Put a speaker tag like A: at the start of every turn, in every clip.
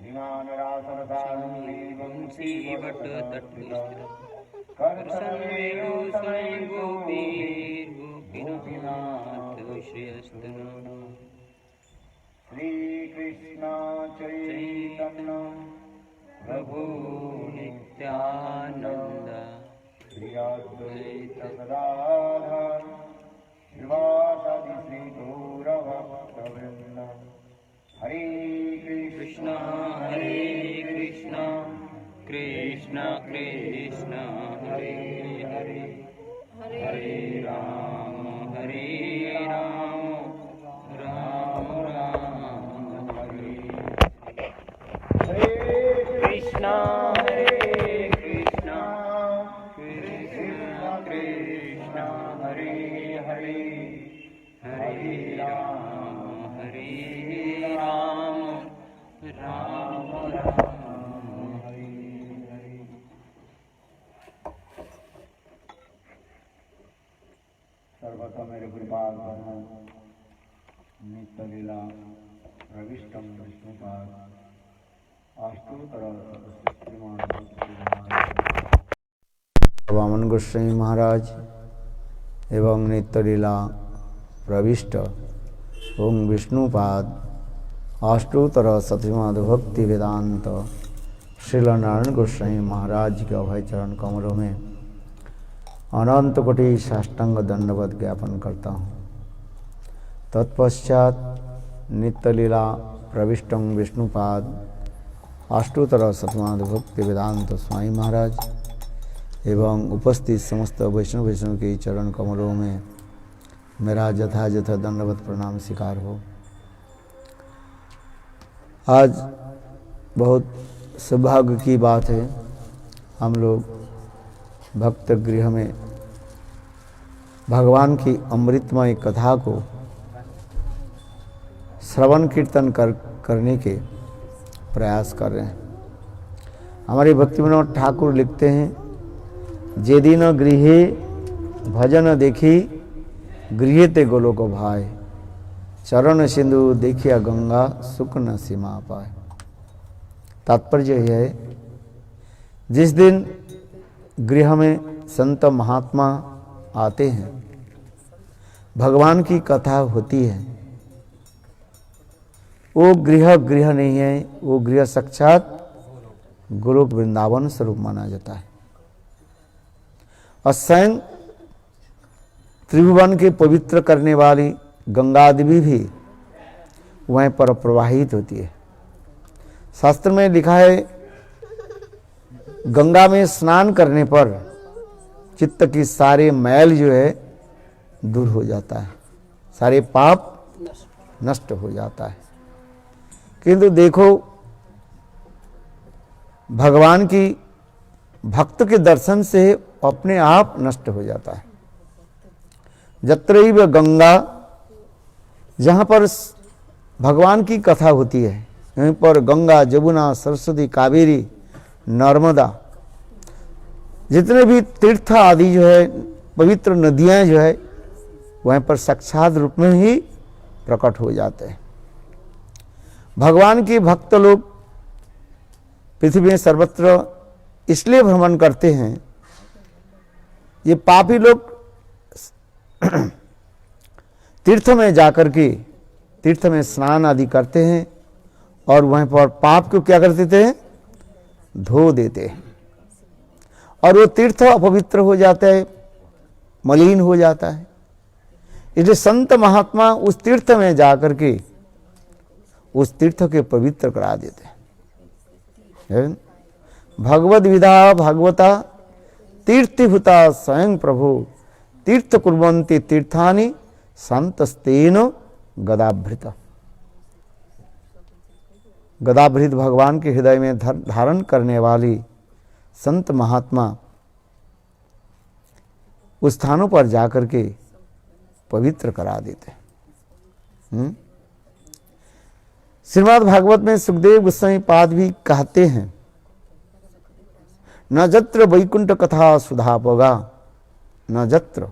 A: श्रीमान रासरसानुनी
B: वंशी वट तटस्थिर
A: कर्तव्यो
B: स्वयं गोपीर गोपीनाथ श्रीअस्तु
A: श्री कृष्ण चैतन्य
B: प्रभु नित्यानंद
A: श्री अद्वैत गदाधर श्रीवासादि श्री गौरभक्तवृंद हरे
B: कृष्ण हरे कृष्ण कृष्ण कृष्ण हरे हरे हरे राम राम राम हरे
A: हरे
B: कृष्ण हरे कृष्ण कृष्ण कृष्ण हरे हरे हरे राम राम राम हरे हरे।
A: सर्वतः मेरे गुरुपाद नित्य लीला प्रविष्टम विष्णुपाद अष्टोत्तर वामन गोस्वामी महाराज एवं नित्य लीला प्रविष्ट ओम विष्णुपाद अष्टोत्तर सतश्रीमद् भक्ति वेदांत श्रील नारायण गोस्वामी महाराज के अभय चरण कमलों में अनंत कोटि साष्टांग दंडवत ज्ञापन करता हूँ। तत्पश्चात नित्य लीला प्रविष्टं विष्णुपाद अष्टोत्तर सतश्रीमद् भक्ति वेदांत स्वामी महाराज एवं उपस्थित समस्त वैष्णव के चरण कमलों में मेरा यथायथ दंडवत प्रणाम स्वीकार हो। आज बहुत सौभाग्य की बात है, हम लोग भक्त गृह में भगवान की अमृतमय कथा को श्रवण कीर्तन करने के प्रयास कर रहे हैं। हमारे भक्ति विनोद ठाकुर लिखते हैं, जे दिन गृहे भजन देखी गृह ते गोलोक भाई, चरण सिंधु देखिया गंगा सुख न सीमा पाए। तात्पर्य यह है, जिस दिन गृह में संत महात्मा आते हैं, भगवान की कथा होती है, वो गृह नहीं है, वो गृह साक्षात गोलोक वृंदावन स्वरूप माना जाता है। और स्वयं त्रिभुवन के पवित्र करने वाली गंगा देवी भी वहीं पर प्रवाहित होती है। शास्त्र में लिखा है, गंगा में स्नान करने पर चित्त की सारे मैल जो है दूर हो जाता है, सारे पाप नष्ट हो जाता है। किंतु देखो, भगवान की भक्त के दर्शन से अपने आप नष्ट हो जाता है। जत्रैव गंगा, जहाँ पर भगवान की कथा होती है, यहीं पर गंगा जमुना सरस्वती कावेरी नर्मदा जितने भी तीर्थ आदि जो है पवित्र नदियाँ जो है वहीं पर साक्षात रूप में ही प्रकट हो जाते हैं। भगवान के भक्त लोग पृथ्वी में सर्वत्र इसलिए भ्रमण करते हैं, ये पापी लोग तीर्थ में जाकर के तीर्थ में स्नान आदि करते हैं और वहीं पर पाप को क्या कर देते हैं, धो देते हैं, और वो तीर्थ अपवित्र हो जाता है, मलिन हो जाता है। इसलिए संत महात्मा उस तीर्थ में जाकर के उस तीर्थ के पवित्र करा देते हैं। भगवद विधा भागवता तीर्थभूता स्वयं प्रभु, तीर्थ कुर्वन्ति तीर्थानि संतस्तेन गदाभृत। गदाभृत भगवान के हृदय में धारण करने वाली संत महात्मा उस स्थानों पर जाकर के पवित्र करा देते हैं। श्रीमद् भागवत में सुखदेव गोस्वामी पाद भी कहते हैं, न जत्र वैकुंठ कथा सुधापगा न जत्र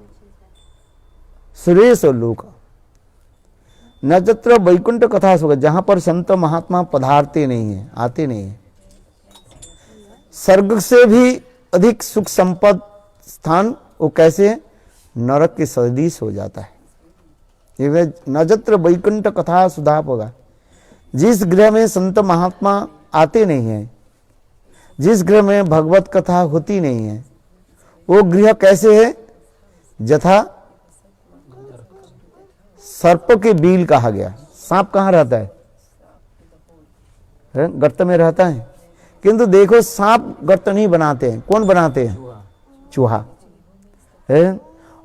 A: सुरेश लोक। न तत्र वैकुंठ कथा सुख, जहां पर संत महात्मा पधारते नहीं है, आते नहीं है। स्वर्ग से भी अधिक सुख संपद स्थान वो कैसे है? नरक के सदृश हो जाता है। ये नजत्र वैकुंठ कथा सुधाप होगा। जिस गृह में संत महात्मा आते नहीं है, जिस गृह में भगवत कथा होती नहीं है, वो गृह कैसे है? जथा सर्प के बील कहा गया। सांप कहाँ रहता है? गर्त में रहता है। किंतु देखो सांप गर्त नहीं बनाते हैं, कौन बनाते हैं? चूहा है।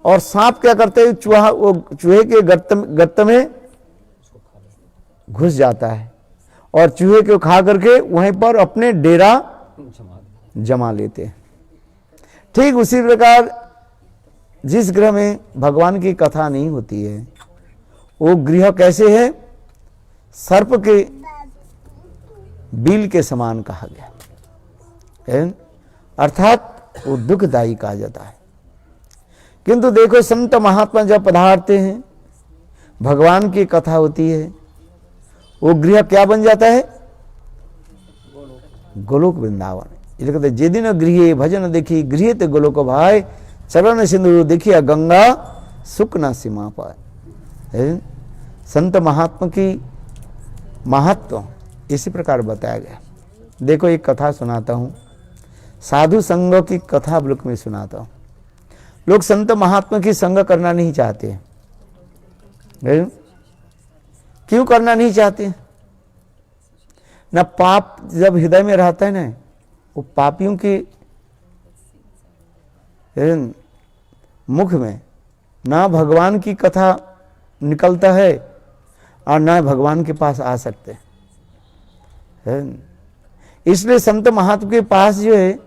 A: और सांप क्या करते हैं? चूहा, वो चूहे के गर्त में घुस जाता है और चूहे को खा करके वहीं पर अपने डेरा जमा लेते हैं। ठीक उसी प्रकार जिस गृह में भगवान की कथा नहीं होती है, वो गृह कैसे है? सर्प के बील के समान कहा गया है, अर्थात वो दुखदायी कहा जाता है। किंतु देखो संत महात्मा जब पधारते हैं, भगवान की कथा होती है, वो गृह क्या बन जाता है? गोलोक वृंदावन। इसलिए कहते जे दिन गृह भजन देखी, गृह ते गोलोक भाई, चरण सिंधु देखिया गंगा सुख न सीमा पाए। संत महात्मा की महत्व इसी प्रकार बताया गया। देखो एक कथा सुनाता हूँ, साधु संघ की कथा ब्लॉक में सुनाता हूँ। लोग संत महात्मा की संग करना नहीं चाहते हैं। क्यों करना नहीं चाहते? ना पाप जब हृदय में रहता है ना, वो पापियों के मुख में ना भगवान की कथा निकलता है और ना भगवान के पास आ सकते हैं। इसलिए संत महात्मा के पास जो है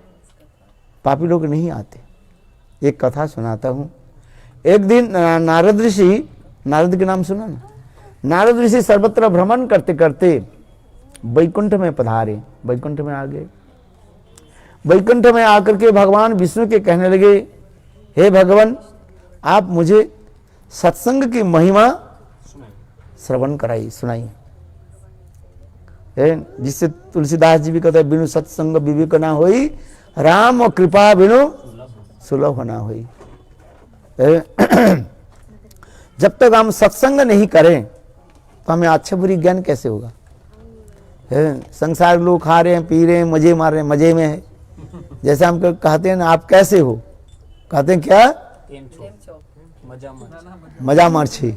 A: पापी लोग नहीं आते। एक कथा सुनाता हूँ। एक दिन नारद ऋषि, नारद के नाम सुना ना? नारद ऋषि सर्वत्र भ्रमण करते करते वैकुंठ में पधारे, वैकुंठ में आ गए। वैकुंठ में आकर के भगवान विष्णु के कहने लगे, हे भगवान, आप मुझे सत्संग की महिमा श्रवण कराई, सुनाई। जिससे तुलसीदास जी भी कहते हैं, बिनु सत्संग विवेक ना होई, राम और कृपा बिनु सुलभ ना हुई। जब तक हम सत्संग नहीं करें तो हमें अच्छा बुरी ज्ञान कैसे होगा? संसार लोग खा रहे हैं, पी रहे हैं, मजे मार रहे हैं, मजे में है। जैसे हम कहते हैं ना, आप कैसे हो? कहते हैं क्या? मजा मर्छी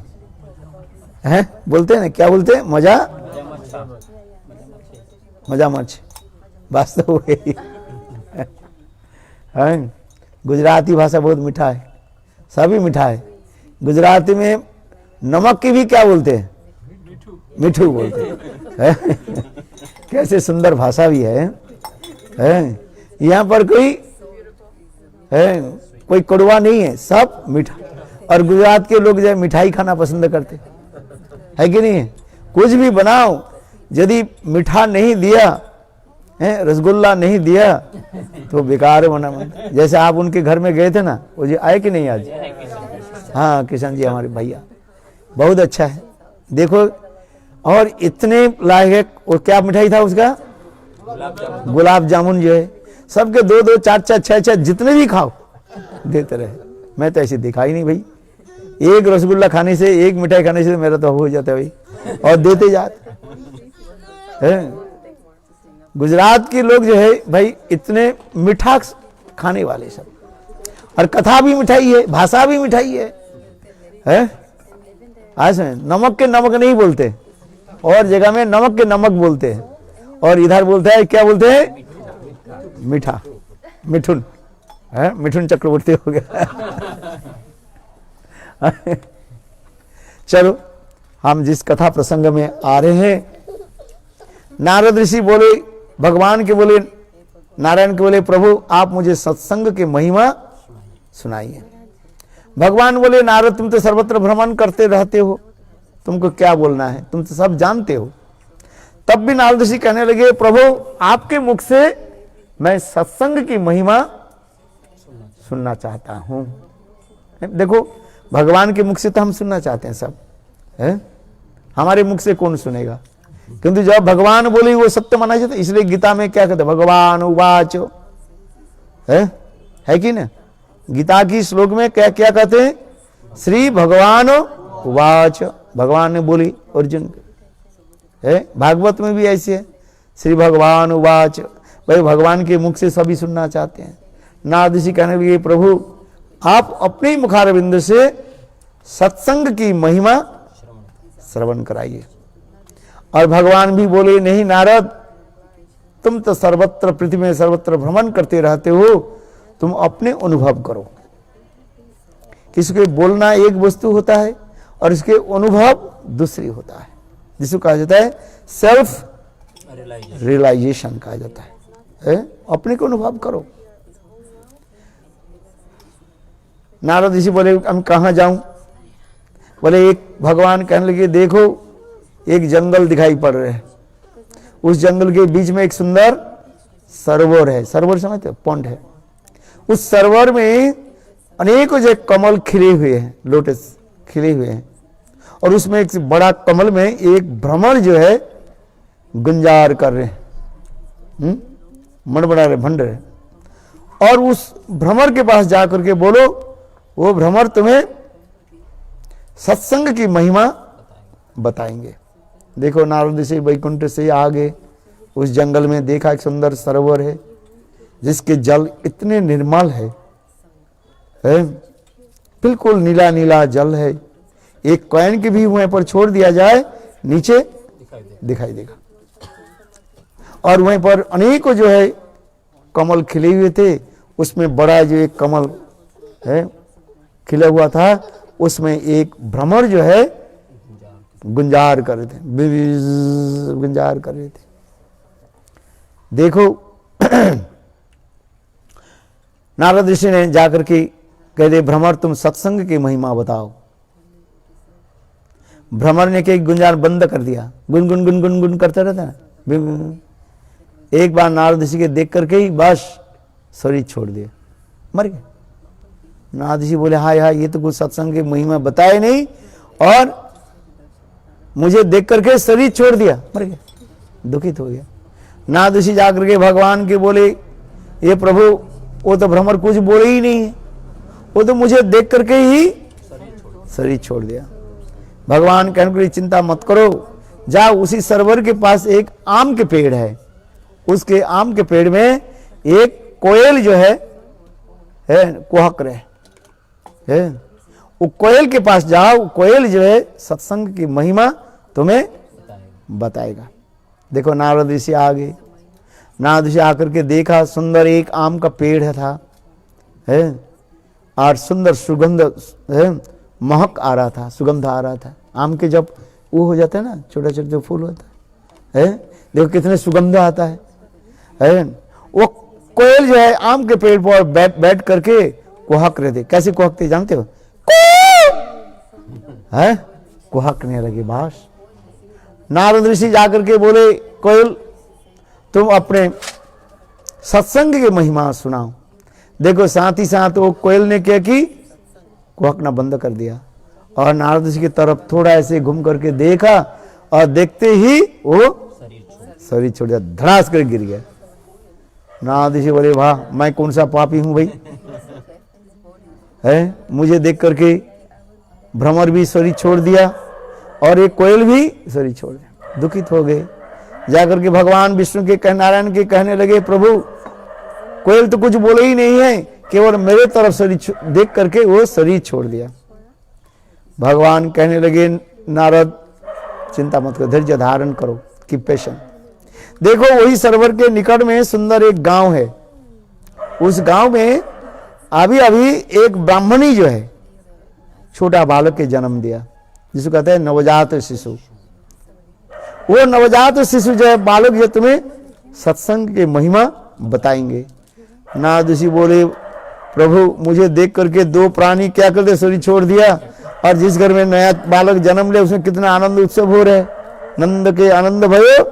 A: है, बोलते हैं ना, क्या बोलते हैं? मजा मर्छी। वास्तव वही है। गुजराती भाषा बहुत मीठा है, सभी मीठा है। गुजराती में नमक की भी क्या बोलते हैं? मिठू बोलते हैं। कैसे सुंदर भाषा भी है। यहाँ पर कोई कड़वा नहीं है, सब मीठा। और गुजरात के लोग जो मिठाई खाना पसंद करते है कि नहीं है? कुछ भी बनाओ, यदि मीठा नहीं दिया, रसगुल्ला नहीं दिया तो बेकार बना। जैसे आप उनके घर में गए थे ना, वो जी आए कि नहीं आज? हाँ, किशन जी हमारे भैया, बहुत अच्छा है। देखो, और इतने लायक, और क्या मिठाई था उसका? गुलाब जामुन जो है, सबके 2-2, 4-4, 6-6 जितने भी खाओ देते रहे। मैं तो ऐसे देखा ही नहीं भाई। एक रसगुल्ला खाने से, एक मिठाई खाने से मेरा तो हो जाता है भाई, और देते जाते। गुजरात के लोग जो है भाई इतने मीठा खाने वाले सब, और कथा भी मिठाई है, भाषा भी मिठाई है। आज नमक के नमक नहीं बोलते, और जगह में नमक के नमक बोलते हैं, और इधर बोलते हैं क्या बोलते हैं? मीठा, मिठुन है, मिठुन चक्रवर्ती हो गया। चलो, हम जिस कथा प्रसंग में आ रहे हैं, नारद ऋषि बोले, भगवान के बोले, नारायण के बोले, प्रभु आप मुझे सत्संग की महिमा सुनाइए। भगवान बोले, नारद तुम तो सर्वत्र भ्रमण करते रहते हो, तुमको क्या बोलना है, तुम तो सब जानते हो। तब भी नारद ऋषि कहने लगे, प्रभु आपके मुख से मैं सत्संग की महिमा सुनना चाहता हूं। देखो, भगवान के मुख से तो हम सुनना चाहते हैं सब, है? हमारे मुख से कौन सुनेगा? किंतु जब भगवान बोले वो सत्य माना जाता है। इसलिए गीता में क्या कहते हैं? भगवान उवाच है कि ना? गीता की श्लोक में क्या क्या कहते हैं? श्री भगवान उवाच, भगवान ने बोली अर्जुन को। है भागवत में भी ऐसे है, श्री भगवान उवाच। भाई भगवान के मुख से सभी सुनना चाहते हैं। नारद ऋषि कहने लगे प्रभु आप अपने मुखारविंद से सत्संग की महिमा श्रवण कराइए। और भगवान भी बोले नहीं नारद, तुम तो सर्वत्र पृथ्वी में सर्वत्र भ्रमण करते रहते हो, तुम अपने अनुभव करो। किसी के बोलना एक वस्तु होता है और इसके अनुभव दूसरी होता है, जिसको कहा जाता है सेल्फ रियलाइजेशन कहा जाता है। अपने को अनुभव करो। नारद ऋषि बोले हम कहाँ जाऊं? बोले एक भगवान कहने लगे देखो एक जंगल दिखाई पड़ रहा है, उस जंगल के बीच में एक सुंदर सरोवर है। सरोवर समझते हो? पॉन्ड है। उस सरोवर में अनेकों जो कमल खिले हुए हैं, लोटस खिले हुए हैं, और उसमें एक बड़ा कमल में एक भ्रमर जो है गुंजार कर रहे हैं, मड़बड़ा रहे, भंड रहे। और उस भ्रमर के पास जाकर के बोलो वो भ्रमर तुम्हें सत्संग की महिमा बताएंगे। देखो नारद ऋषि वैकुंठ से आगे उस जंगल में देखा एक सुंदर सरोवर है जिसके जल इतने निर्मल है, बिल्कुल नीला नीला जल है। एक कॉइन के भी वहां पर छोड़ दिया जाए नीचे दिखाई देगा। और वहीं पर अनेकों जो है कमल खिले हुए थे, उसमें बड़ा जो एक कमल है खिला हुआ था, उसमें एक भ्रमर जो है गुंजार कर रहे थे, गुंजार कर रहे थे। देखो नारद ऋषि ने जाकर के कह दे भ्रमर तुम सत्संग की महिमा बताओ। भ्रमर ने क्या गुंजार बंद कर दिया, गुन गुन गुन गुन गुन करता रहता है। एक बार नारद ऋषि के देख करके ही बस शरीर छोड़ दिया, मर गए। नारद ऋषि बोले हाय हाय ये तो कुछ सत्संग की महिमा बताए नहीं और मुझे देख करके शरीर छोड़ दिया, मर गया, दुखित हो गया। नारद ऋषि जाकर के भगवान के बोले ये प्रभु वो तो भ्रमर कुछ बोले ही नहीं है, वो तो मुझे देख करके ही शरीर छोड़ दिया। भगवान कहने के लिए चिंता मत करो, जाओ उसी सरोवर के पास एक आम के पेड़ है, उसके आम के पेड़ में एक कोयल जो है कुहक रहे है, वो कोयल के पास जाओ, कोयल जो है सत्संग की महिमा तुम्हें बताएगा। देखो नारद ऋषि आ गए। नारद ऋषि आकर के देखा सुंदर एक आम का पेड़ था है और सुंदर सुगंध है, महक आ रहा था, सुगंध आ रहा था। आम के जब वो हो जाता है ना छोटा छोटा जो फूल होता है, देखो कितने सुगंध आता है। वो कोयल जो है आम के पेड़ पर बैठ करके कुहक रहे थे। कैसे कुहकते जानते हो? है कुहकने लगे बास। नारद ऋषि जाकर के बोले कोयल तुम अपने सत्संग की महिमा सुनाओ। देखो साथ ही साथ वो कोयल ने क्या की, कुहकना बंद कर दिया और नारद ऋषि की तरफ थोड़ा ऐसे घूम करके देखा और देखते ही वो शरीर छोड़ दिया, धड़ास कर गिर गया। नारद ऋषि बोले वाह मैं कौन सा पापी हूं भाई, है मुझे देख करके भ्रमर भी शरीर छोड़ दिया और एक कोयल भी शरीर छोड़ दिया। दुखित हो गए। जाकर के भगवान विष्णु के नारायण के कहने लगे प्रभु कोयल तो कुछ बोले ही नहीं है, केवल मेरे तरफ शरीर देख करके वो शरीर छोड़ दिया। भगवान कहने लगे नारद चिंता मत करो, धैर्य धारण करो, कीप पेशेंट। देखो वही सरोवर के निकट में सुंदर एक गांव है। उस गांव में अभी अभी एक ब्राह्मणी जो है छोटा बालक के जन्म दिया, जिसको कहते हैं नवजात शिशु। वो नवजात शिशु जो है बालक जो तुम्हें सत्संग की महिमा बताएंगे। नारद ऋषि बोले प्रभु मुझे देख करके दो प्राणी क्या करते शरीर छोड़ दिया, और जिस घर में नया बालक जन्म ले उसमें कितना आनंद उत्सव हो रहा है। नंद के आनंद भयो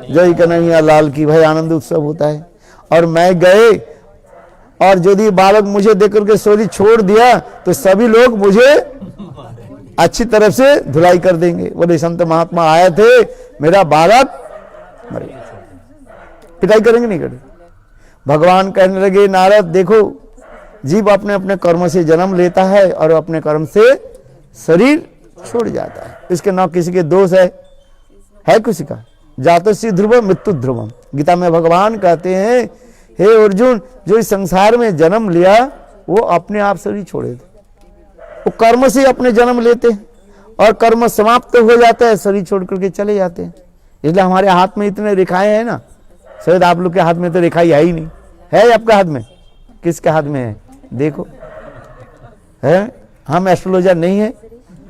A: जय कन्हैया लाल की, भाई आनंद उत्सव होता है। और मैं गए और यदि बालक मुझे देख करके शरीर छोड़ दिया तो सभी लोग मुझे अच्छी तरफ से धुलाई कर देंगे। बोले संत महात्मा आए थे, मेरा बालक मर गया, पिटाई करेंगे नहीं करेंगे। भगवान कहने लगे नारद देखो, जीव अपने अपने कर्म से जन्म लेता है और अपने कर्म से शरीर छोड़ जाता है, इसके न किसी के दोष है किसी का। जातस्य ध्रुवम मृत्यु ध्रुवम। गीता में भगवान कहते हैं हे अर्जुन, जो इस संसार में जन्म लिया वो अपने आप शरीर छोड़े थे, वो कर्म से अपने जन्म लेते हैं और कर्म समाप्त हो जाता है, शरीर छोड़ करके चले जाते हैं। इसलिए हमारे हाथ में इतने रेखाएं हैं ना, शायद आप लोग के हाथ में तो रेखाई है ही नहीं। है आपके हाथ में? किसके हाथ में है? देखो है। हम एस्ट्रोलॉजर नहीं है,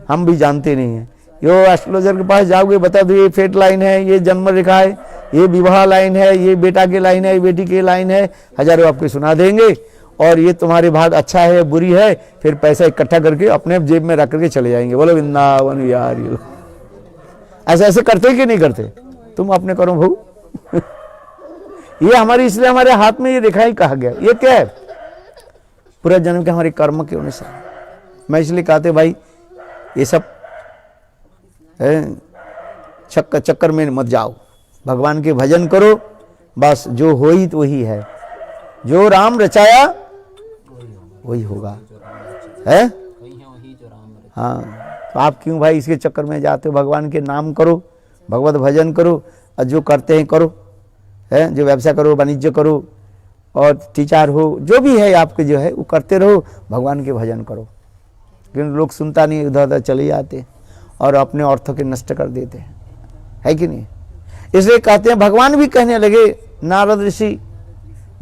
A: हम भी जानते नहीं है। यो एस्ट्रोलॉजर के पास जाओगे, बता दो ये फेट लाइन है, ये जन्म रेखा है, ये विवाह लाइन है, ये बेटा की लाइन है, ये बेटी की लाइन है, हजारों आपको सुना देंगे। और ये तुम्हारे भाग अच्छा है बुरी है, फिर पैसा इकट्ठा करके अपने जेब में रख करके चले जाएंगे। बोलो वृंदावन यार, ये ऐसे ऐसे करते कि नहीं करते? तुम अपने करो भाऊ। ये हमारी, इसलिए हमारे हाथ में ये रेखाएं कहा गया। ये क्या है? पूरा जन्म के हमारे कर्म के अनुसार। मैं इसलिए कहते भाई ये सब चक्कर में मत जाओ, भगवान के भजन करो, बस जो हो ही तो वही है, जो राम रचाया वही होगा है। हाँ, तो आप क्यों भाई इसके चक्कर में जाते हो? भगवान के नाम करो, भगवत भजन करो, और जो करते हैं करो, है जो व्यवसाय करो, वाणिज्य करो, और टीचर हो, जो भी है आपके जो है वो करते रहो, भगवान के भजन करो। क्योंकि लोग सुनता नहीं, उधर उधर चले जाते और अपने अर्थों के नष्ट कर देते हैं, है कि नहीं? इसलिए कहते हैं, भगवान भी कहने लगे नारद ऋषि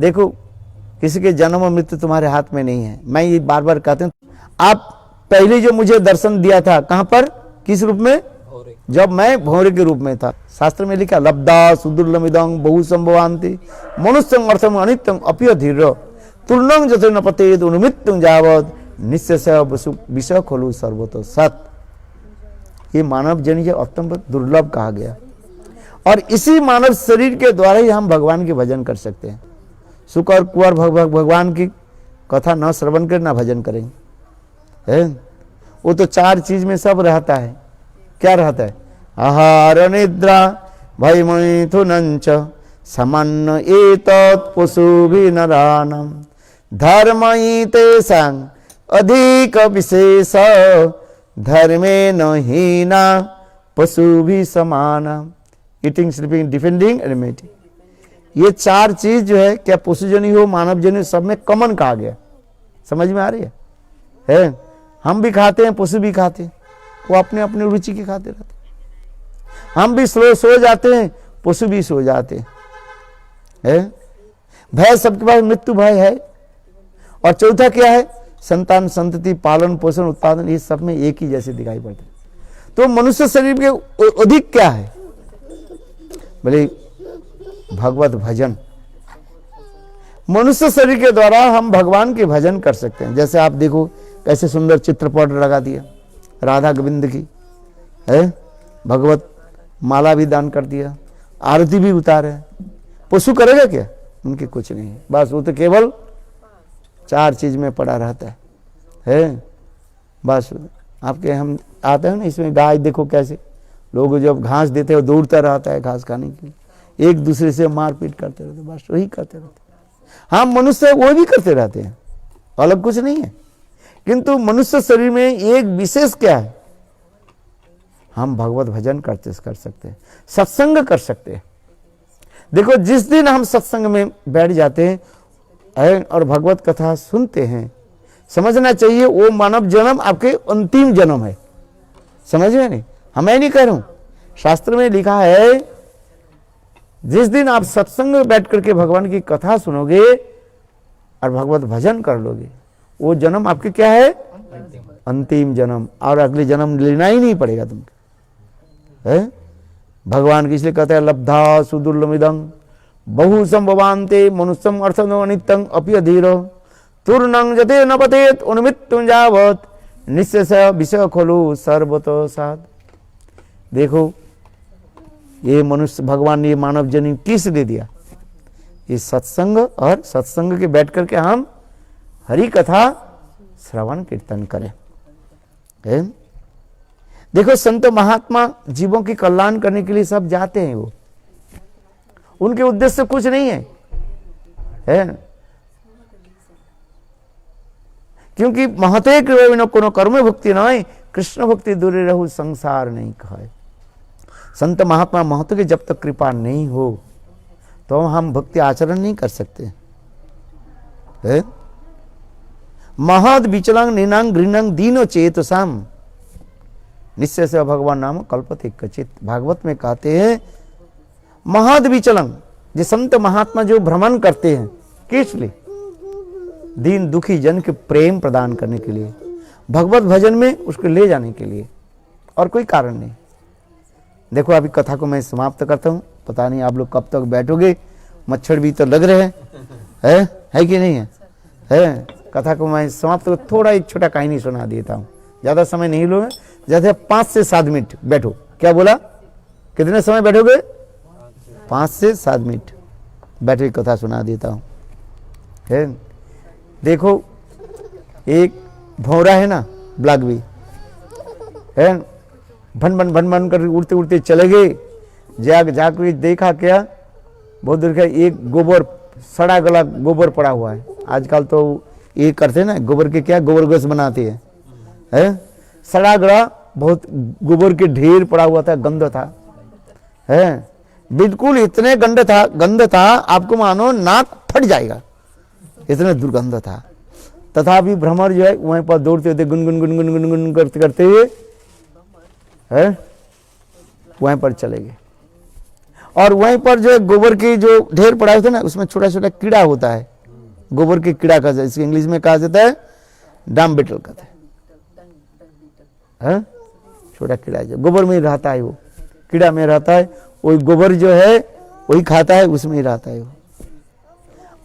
A: देखो, किसी के जन्म और मृत्यु तुम्हारे हाथ में नहीं है। मैं ये बार बार कहते हैं, आप पहले जो मुझे दर्शन दिया था, कहां पर, किस रूप में? जब मैं भौरे के रूप में था। शास्त्र में लिखा लब्धा सुदुर्लमिदं बहु संभवान्ति मनुष्यं अर्थम अनित्यं अपि धीर तुर्णं जतो न पतेद उन्मित्यं जावत निश्चय विषय खोलु सर्वतो सत। ये मानव जन जो अत्यंत दुर्लभ कहा गया, और इसी मानव शरीर के द्वारा ही हम भगवान के भजन कर सकते हैं। सुख और कुंवर भगवान की कथा न श्रवण कर न भजन करेंगे, है वो तो चार चीज में सब रहता है। क्या रहता है? आहार निद्रा भय मैथुनंच सामान्य एतत् पशुभिः नराणां धर्महि तेषां अधिक विशेष धर्मेण हीना पशुभिः समाना। Eating, sleeping, defending and mating. ये चार चीज जो है, क्या पशुजनी हो मानव जनी सब में कॉमन कहा गया। समझ में आ रही है? हम भी खाते हैं, पशु भी खाते हैं, वो अपने अपने रुचि के खाते रहते हैं। हम भी सो जाते हैं, पशु भी सो जाते हैं। भय सबके पास, मृत्यु भय है। और चौथा क्या है? संतान संतति पालन पोषण उत्पादन, ये सब में एक ही जैसे दिखाई पड़ते हैं। तो मनुष्य शरीर के अधिक क्या है? बोले भगवत भजन। मनुष्य शरीर के द्वारा हम भगवान के भजन कर सकते हैं। जैसे आप देखो कैसे सुंदर चित्रपट लगा दिया राधा गोविंद की, है भगवत माला भी दान कर दिया, आरती भी उतारे। पशु करेगा क्या? उनके कुछ नहीं है, बस वो तो केवल चार चीज में पड़ा रहता है। बस आपके हम आते हैं ना, इसमें गाय देखो कैसे लोग जब घास देते हैं दौड़ता रहता है घास खाने के लिए, एक दूसरे से मारपीट करते रहते, बस वही करते रहते। हाँ, मनुष्य वो भी करते रहते हैं, अलग कुछ नहीं है। किंतु मनुष्य शरीर में एक विशेष क्या है? हम भगवत भजन कर सकते हैं, सत्संग कर सकते हैं। देखो, जिस दिन हम सत्संग में बैठ जाते हैं और भगवत कथा सुनते हैं, समझना चाहिए वो मानव जन्म आपके अंतिम जन्म है। समझ में नहीं? मैं नहीं कह रहा हूं, शास्त्र में लिखा है जिस दिन आप सत्संग में बैठ करके भगवान की कथा सुनोगे और भगवत भजन कर लोगे, वो जन्म आपके क्या है? अंतिम जन्म, और अगले जन्म लेना ही नहीं पड़ेगा तुमको, है भगवान की। इसलिए कहते हैं लब्धा सुदुर्लमिदं बहु संभवान्ते मनुष्यम अर्थम अनित्यं अपि अधीर तुर्णं जते न पतेत उन्मित्यं जावत निश्चय विषय खोलु सर्वतो साध। देखो, ये मनुष्य भगवान ने ये मानव जन्म किस दे दिया? ये सत्संग, और सत्संग के बैठ करके हम हरि कथा श्रवण कीर्तन करें। देखो संत महात्मा जीवों की कल्याण करने के लिए सब जाते हैं, वो उनके उद्देश्य कुछ नहीं है क्योंकि महते कोनो कर्म भक्ति नय कृष्ण भक्ति दूरे रहू संसार नहीं कहे। संत महात्मा महतो की जब तक कृपा नहीं हो तो हम भक्ति आचरण नहीं कर सकते है? महद विचलंग निनांग घृणंग दीनो चेतसाम निश्चय से भगवान नाम कल्पते कचित। भागवत में कहते हैं महद विचलंग, जो संत महात्मा जो भ्रमण करते हैं किस लिए? दीन दुखी जन के प्रेम प्रदान करने के लिए, भगवत भजन में उसको ले जाने के लिए, और कोई कारण नहीं। देखो अभी कथा को मैं समाप्त करता हूँ, पता नहीं आप लोग कब तक बैठोगे, मच्छर भी तो लग रहे हैं, है कि नहीं है? कथा को मैं समाप्त कर थोड़ा एक छोटा कहानी सुना देता हूँ, ज्यादा समय नहीं लोगे, जैसे 5 से 7 मिनट बैठो। क्या बोला? कितने समय बैठोगे? 5 से 7 मिनट बैठो, कथा सुना देता हूँ। है देखो एक भौरा है ना, ब्लैकबी है, भन भन भन भन कर उड़ते उड़ते चले गए। जाके देखा क्या, बहुत दूर का एक गोबर, सड़ा गला गोबर पड़ा हुआ है। आजकल तो ये करते ना, गोबर के क्या गोबर गैस बनाते हैं, सड़ा गला बहुत गोबर के ढेर पड़ा हुआ था, गंद था, है बिल्कुल इतने गंद था आपको मानो नाक फट जाएगा, इतना दुर्गंध था। तथापि भ्रमर जो है वहीं पर दौड़ते होते गुनगुन गुनगुन गुनगुन करते करते हुए वहीं पर चले गए। और वहीं पर जो गोबर की जो ढेर पड़ा होता है ना, उसमें छोटा छोटा कीड़ा होता है, गोबर के कीड़ा का, इसके इंग्लिश में कहा जाता है डैम बीटल कहते हैं। छोटा कीड़ा जो गोबर में ही रहता है, वो कीड़ा में रहता है, वही गोबर जो है वही खाता है, उसमें ही रहता है वो।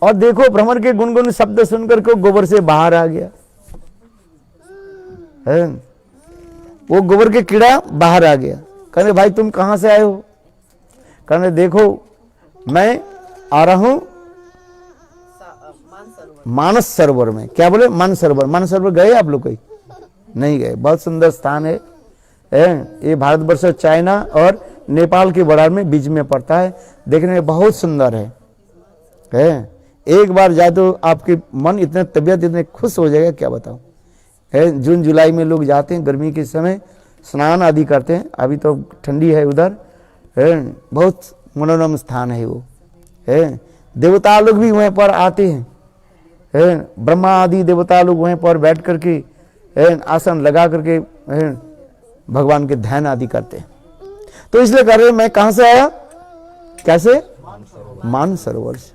A: और देखो भ्रमर के गुनगुन शब्द सुनकर के गोबर से बाहर आ गया, है वो गोबर के कीड़ा बाहर आ गया। कहने भाई तुम कहां से आए हो? कहने देखो मैं आ रहा हूं मानस सरोवर में। क्या बोले? मानस सरोवर। मानस सरोवर गए आप लोग? कोई नहीं गए। बहुत सुंदर स्थान है, ये भारतवर्ष चाइना और नेपाल के बॉर्डर में बीच में पड़ता है, देखने में बहुत सुंदर है। एक बार जाए तो आपके मन इतने तबीयत इतने खुश हो जाएगा, क्या बताऊं। जून जुलाई में लोग जाते हैं, गर्मी के समय स्नान आदि करते हैं। अभी तो ठंडी है उधर, बहुत मनोरम स्थान है वो, देवता लोग भी वहीं पर आते हैं, ब्रह्मा आदि देवता लोग वहीं पर बैठ करके आसन लगा करके भगवान के ध्यान आदि करते हैं। तो इसलिए कह रहे मैं कहां से आया? कैसे? मान सरोवर से।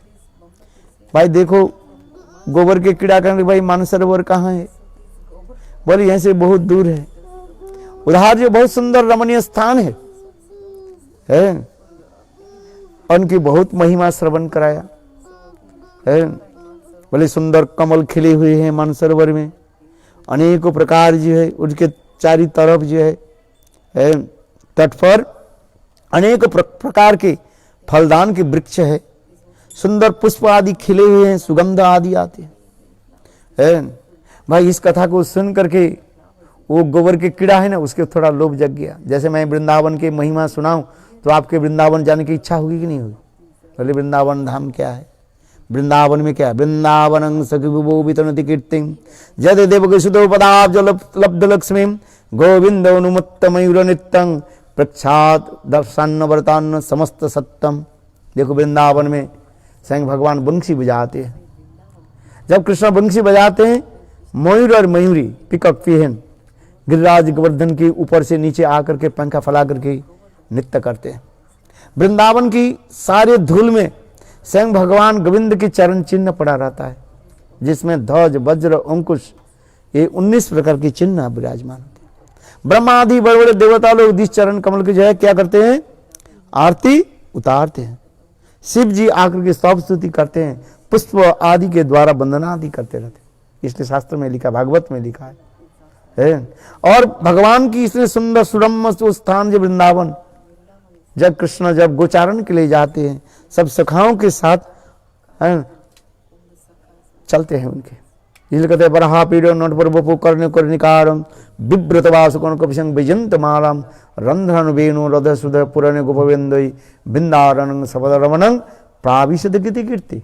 A: भाई देखो गोबर के कीड़ा करने, भाई मान सरोवर कहाँ है? बोले यहीं से बहुत दूर है। उधर जो बहुत सुंदर रमणीय स्थान है, उनकी बहुत महिमा श्रवण कराया, बोले सुंदर कमल खिले हुए हैं मानसरोवर में, अनेकों प्रकार जो है उनके चारों तरफ जो है तट पर अनेक प्रकार के फलदान के वृक्ष है, सुंदर पुष्प आदि खिले हुए हैं, सुगंध आदि आते हैं। भाई इस कथा को सुन करके वो गोबर के कीड़ा है ना, उसके थोड़ा लोभ जग गया। जैसे मैं वृंदावन की महिमा सुनाऊं तो आपके वृंदावन जाने की इच्छा होगी कि नहीं होगी? बोले वृंदावन धाम क्या है? वृंदावन में क्या है? वृंदावन सखिभुवो वितरति कीर्तिं जद देवकीसुतो पदाब्ज लब्ध लक्ष्मी गोविंद अनुमत्त मयूर नित्यं प्रख्यात दर्शन वर्तान्न समस्त सत्यम। देखो वृंदावन में स्वयं भगवान बंसी बजाते हैं। जब कृष्ण बंसी बजाते हैं, मयूर और मयूरी पिकअप पीहन गिरिराज गोवर्धन के ऊपर से नीचे आकर के पंखा फैला करके नृत्य करते हैं। वृंदावन की सारे धूल में स्वयं भगवान गोविंद के चरण चिन्ह पड़ा रहता है, जिसमें ध्वज वज्र अंकुश ये 19 प्रकार के चिन्ह विराजमान होते हैं। ब्रह्मा आदि बड़े बड़े देवता लोग जिस चरण कमल के जो है क्या करते हैं? आरती उतारते हैं। शिव जी आकर के स्तव स्तुति करते हैं, पुष्प आदि के द्वारा वंदना आदि करते रहते हैं। इसलिए शास्त्र में लिखा, भागवत में लिखा है। और भगवान की इतने सुंदर सुरम्य स्थान जो वृंदावन, जब कृष्ण जब गोचारण के लिए जाते हैं, सब सखाओं के साथ चलते हैं उनके, इसलिए कहते हैं बरहा पीड़ो नट पर बपु करने कर निकारम विव्रत वास कौन कपिशंग विजंत मालम रंध्रन वेणु हृदय सुधय पुरने गोपवेंदई वृंदावन सबद रमणं प्राविशद कीर्ति कीर्ति।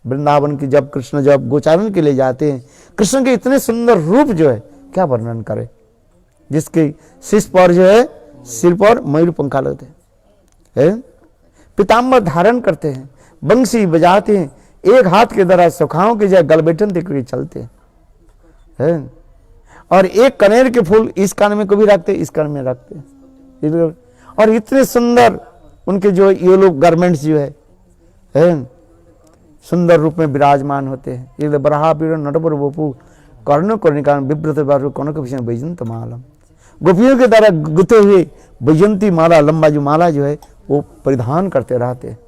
A: वृंदावन की जब कृष्ण जब गोचारण के लिए जाते हैं, कृष्ण के इतने सुंदर रूप जो है क्या वर्णन करे, जिसके शीश पर जो है सिर पर मयूर पंखा लगते हैं, पीताम्बर धारण करते हैं, बंसी बजाते हैं, एक हाथ के द्वारा सुखाओं के जाए गलबेटन देकर चलते हैं, और एक कनेर के फूल इस कान में कभी रखते इस कान में रखते हैं, और इतने सुंदर उनके जो ये लोग गारमेंट्स जो है सुंदर रूप में विराजमान होते हैं। ये बरहा पीड़ नटबर बपू कर्ण कर्णिका विव्रत बारु कनक भीषण वैजंत मालम, गोपियों के द्वारा गुथे हुए वैजंती माला, लंबा जो माला जो है वो परिधान करते रहते हैं,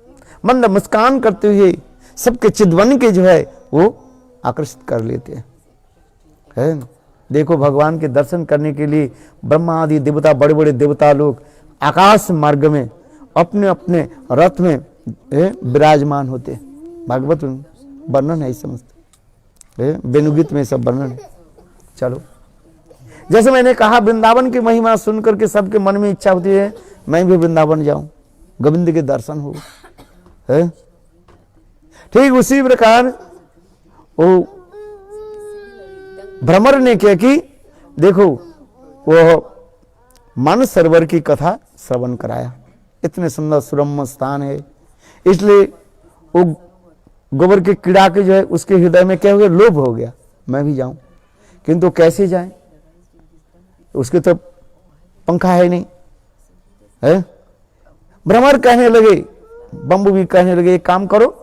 A: मंद मुस्कान करते हुए सबके चिदवन के जो है वो आकर्षित कर लेते हैं। देखो भगवान के दर्शन करने के लिए ब्रह्मा आदि देवता, बड़े बड़े देवता लोग आकाश मार्ग में अपने अपने रथ में विराजमान होते हैं। भागवत वर्णन है इस समस्त, वेणुगीत में सब वर्णन है। चलो, जैसे मैंने कहा वृंदावन की महिमा सुन करके सबके मन में इच्छा होती है मैं भी वृंदावन जाऊं, गोविंद के दर्शन हो। ठीक उसी प्रकार वो भ्रमर ने क्या कि देखो वो मानस सरोवर की कथा श्रवण कराया, इतने सुंदर सुरम्य स्थान है, इसलिए वो गोबर के कीड़ा के जो है उसके हृदय में क्या हो गया, लोभ हो गया मैं भी जाऊं, किंतु कैसे जाएं, उसके तो पंखा है नहीं है। भ्रमर कहने लगे, बम्बू भी कहने लगे एक काम करो,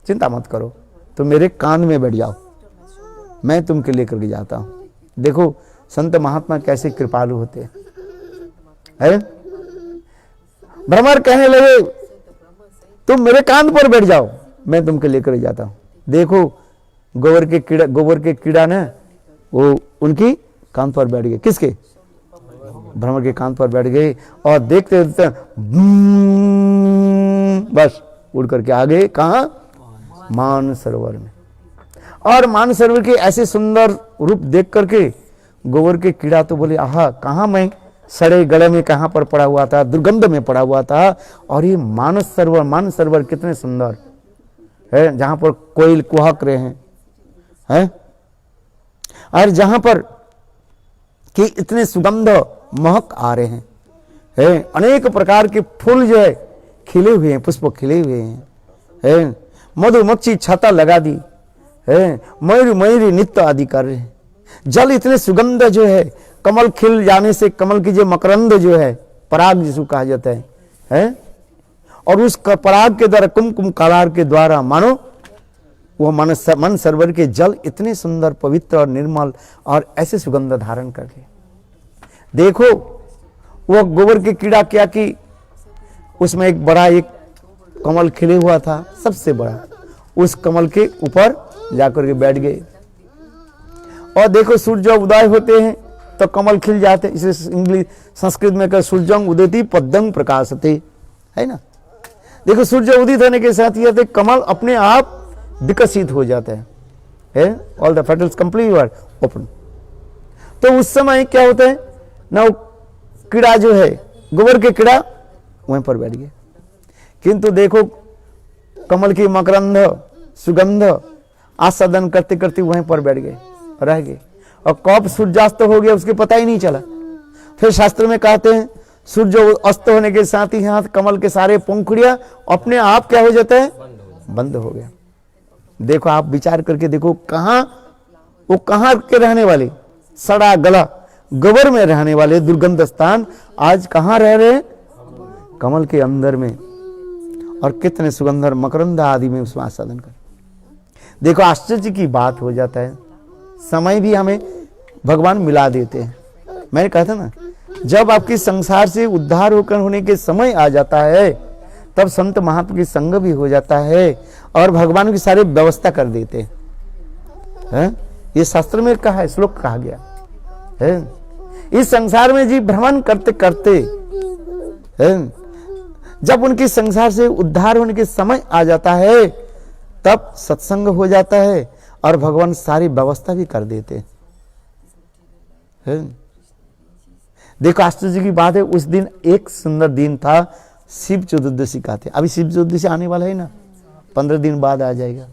A: चिंता मत करो, तो मेरे कान में बैठ जाओ, मैं तुमके लेकर के जाता हूं। देखो संत महात्मा कैसे कृपालु होते हैं। भ्रमर कहने लगे तुम मेरे कान पर बैठ जाओ, मैं तुमके लेकर जाता हूं। देखो गोबर के कीड़ा ने वो उनकी कान पर बैठ गए, किसके, भ्रमर के कान पर बैठ गए, और देखते देखते बस उड़ करके आ गए कहां, मान सरोवर में। और मान सरोवर के ऐसे सुंदर रूप देख करके गोबर के कीड़ा तो बोले आहा, कहां मैं सड़े गले में कहां पर पड़ा हुआ था, दुर्गंध में पड़ा हुआ था, और ये मान सरोवर कितने सुंदर है, जहां पर कोयल कुहक रहे हैं, और जहां पर कि इतने सुगंध महक आ रहे हैं, अनेक प्रकार के फूल जो है खिले हुए हैं, पुष्प खिले हुए हैं, मधुमक्खी छाता लगा दी है, मयूरी नृत्य आदि कर रहे हैं, जल इतने सुगंध जो है, कमल खिल जाने से कमल की जो मकरंद जो है, पराग जिसको कहा जाता है, और उस पराग के द्वारा कुमकुम कालार के द्वारा मानो वो मन सरोवर के जल इतने सुंदर पवित्र और निर्मल और ऐसे सुगंध धारण कर ले। देखो वो गोबर के कीड़ा क्या कि उसमें एक बड़ा एक कमल खिले हुआ था, सबसे बड़ा, उस कमल के ऊपर जाकर के बैठ गए, और देखो सूर्य उदय होते हैं तो कमल खिल जाते, इसे इंग्लिश संस्कृत में कह सूर्यं उदेति पद्मं प्रकाशते, है ना। देखो सूर्य उदित होने के साथ ही कमल अपने आप विकसित हो जाता है, all the petals complete open. तो उस समय क्या होता है ना, वो कीड़ा जो है गोबर के कीड़ा वहीं पर बैठ गए, किंतु देखो कमल की मकरंद सुगंध आस्वादन करते करते वहीं पर बैठ गए, रह गए, और कब सूर्यास्त हो गया उसके पता ही नहीं चला। फिर शास्त्र में कहते हैं सूर्य अस्त होने के साथ ही हाथ कमल के सारे पंखुड़ियां अपने आप क्या हो जाता है, बंद हो गया। देखो आप विचार करके देखो, कहां के रहने वाले, सड़ा गला गोबर में रहने वाले दुर्गंध स्थान आज कहां रह रहे हैं, कमल के अंदर में, और कितने सुगंधर मकरंद आदि में उसमें आस्वादन कर। देखो आश्चर्य की बात हो जाता है, समय भी हमें भगवान मिला देते हैं। मैंने कहा था ना, जब आपकी संसार से उद्धार होकर होने के समय आ जाता है तब संत महात्मा की संग भी हो जाता है, और भगवान की सारी व्यवस्था कर देते हैं। ये शास्त्र में कहा है, श्लोक कहा गया है। इस संसार में जी भ्रमण करते करते जब उनके संसार से उद्धार होने के समय आ जाता है तब सत्संग हो जाता है, और भगवान सारी व्यवस्था भी कर देते हैं। देखो आश्चर्य की बात है, उस दिन एक सुंदर दिन था, शिव चतुर्दशी का थे। अभी शिव चतुर्दशी आने वाला है ना, 15 दिन बाद आ जाएगा,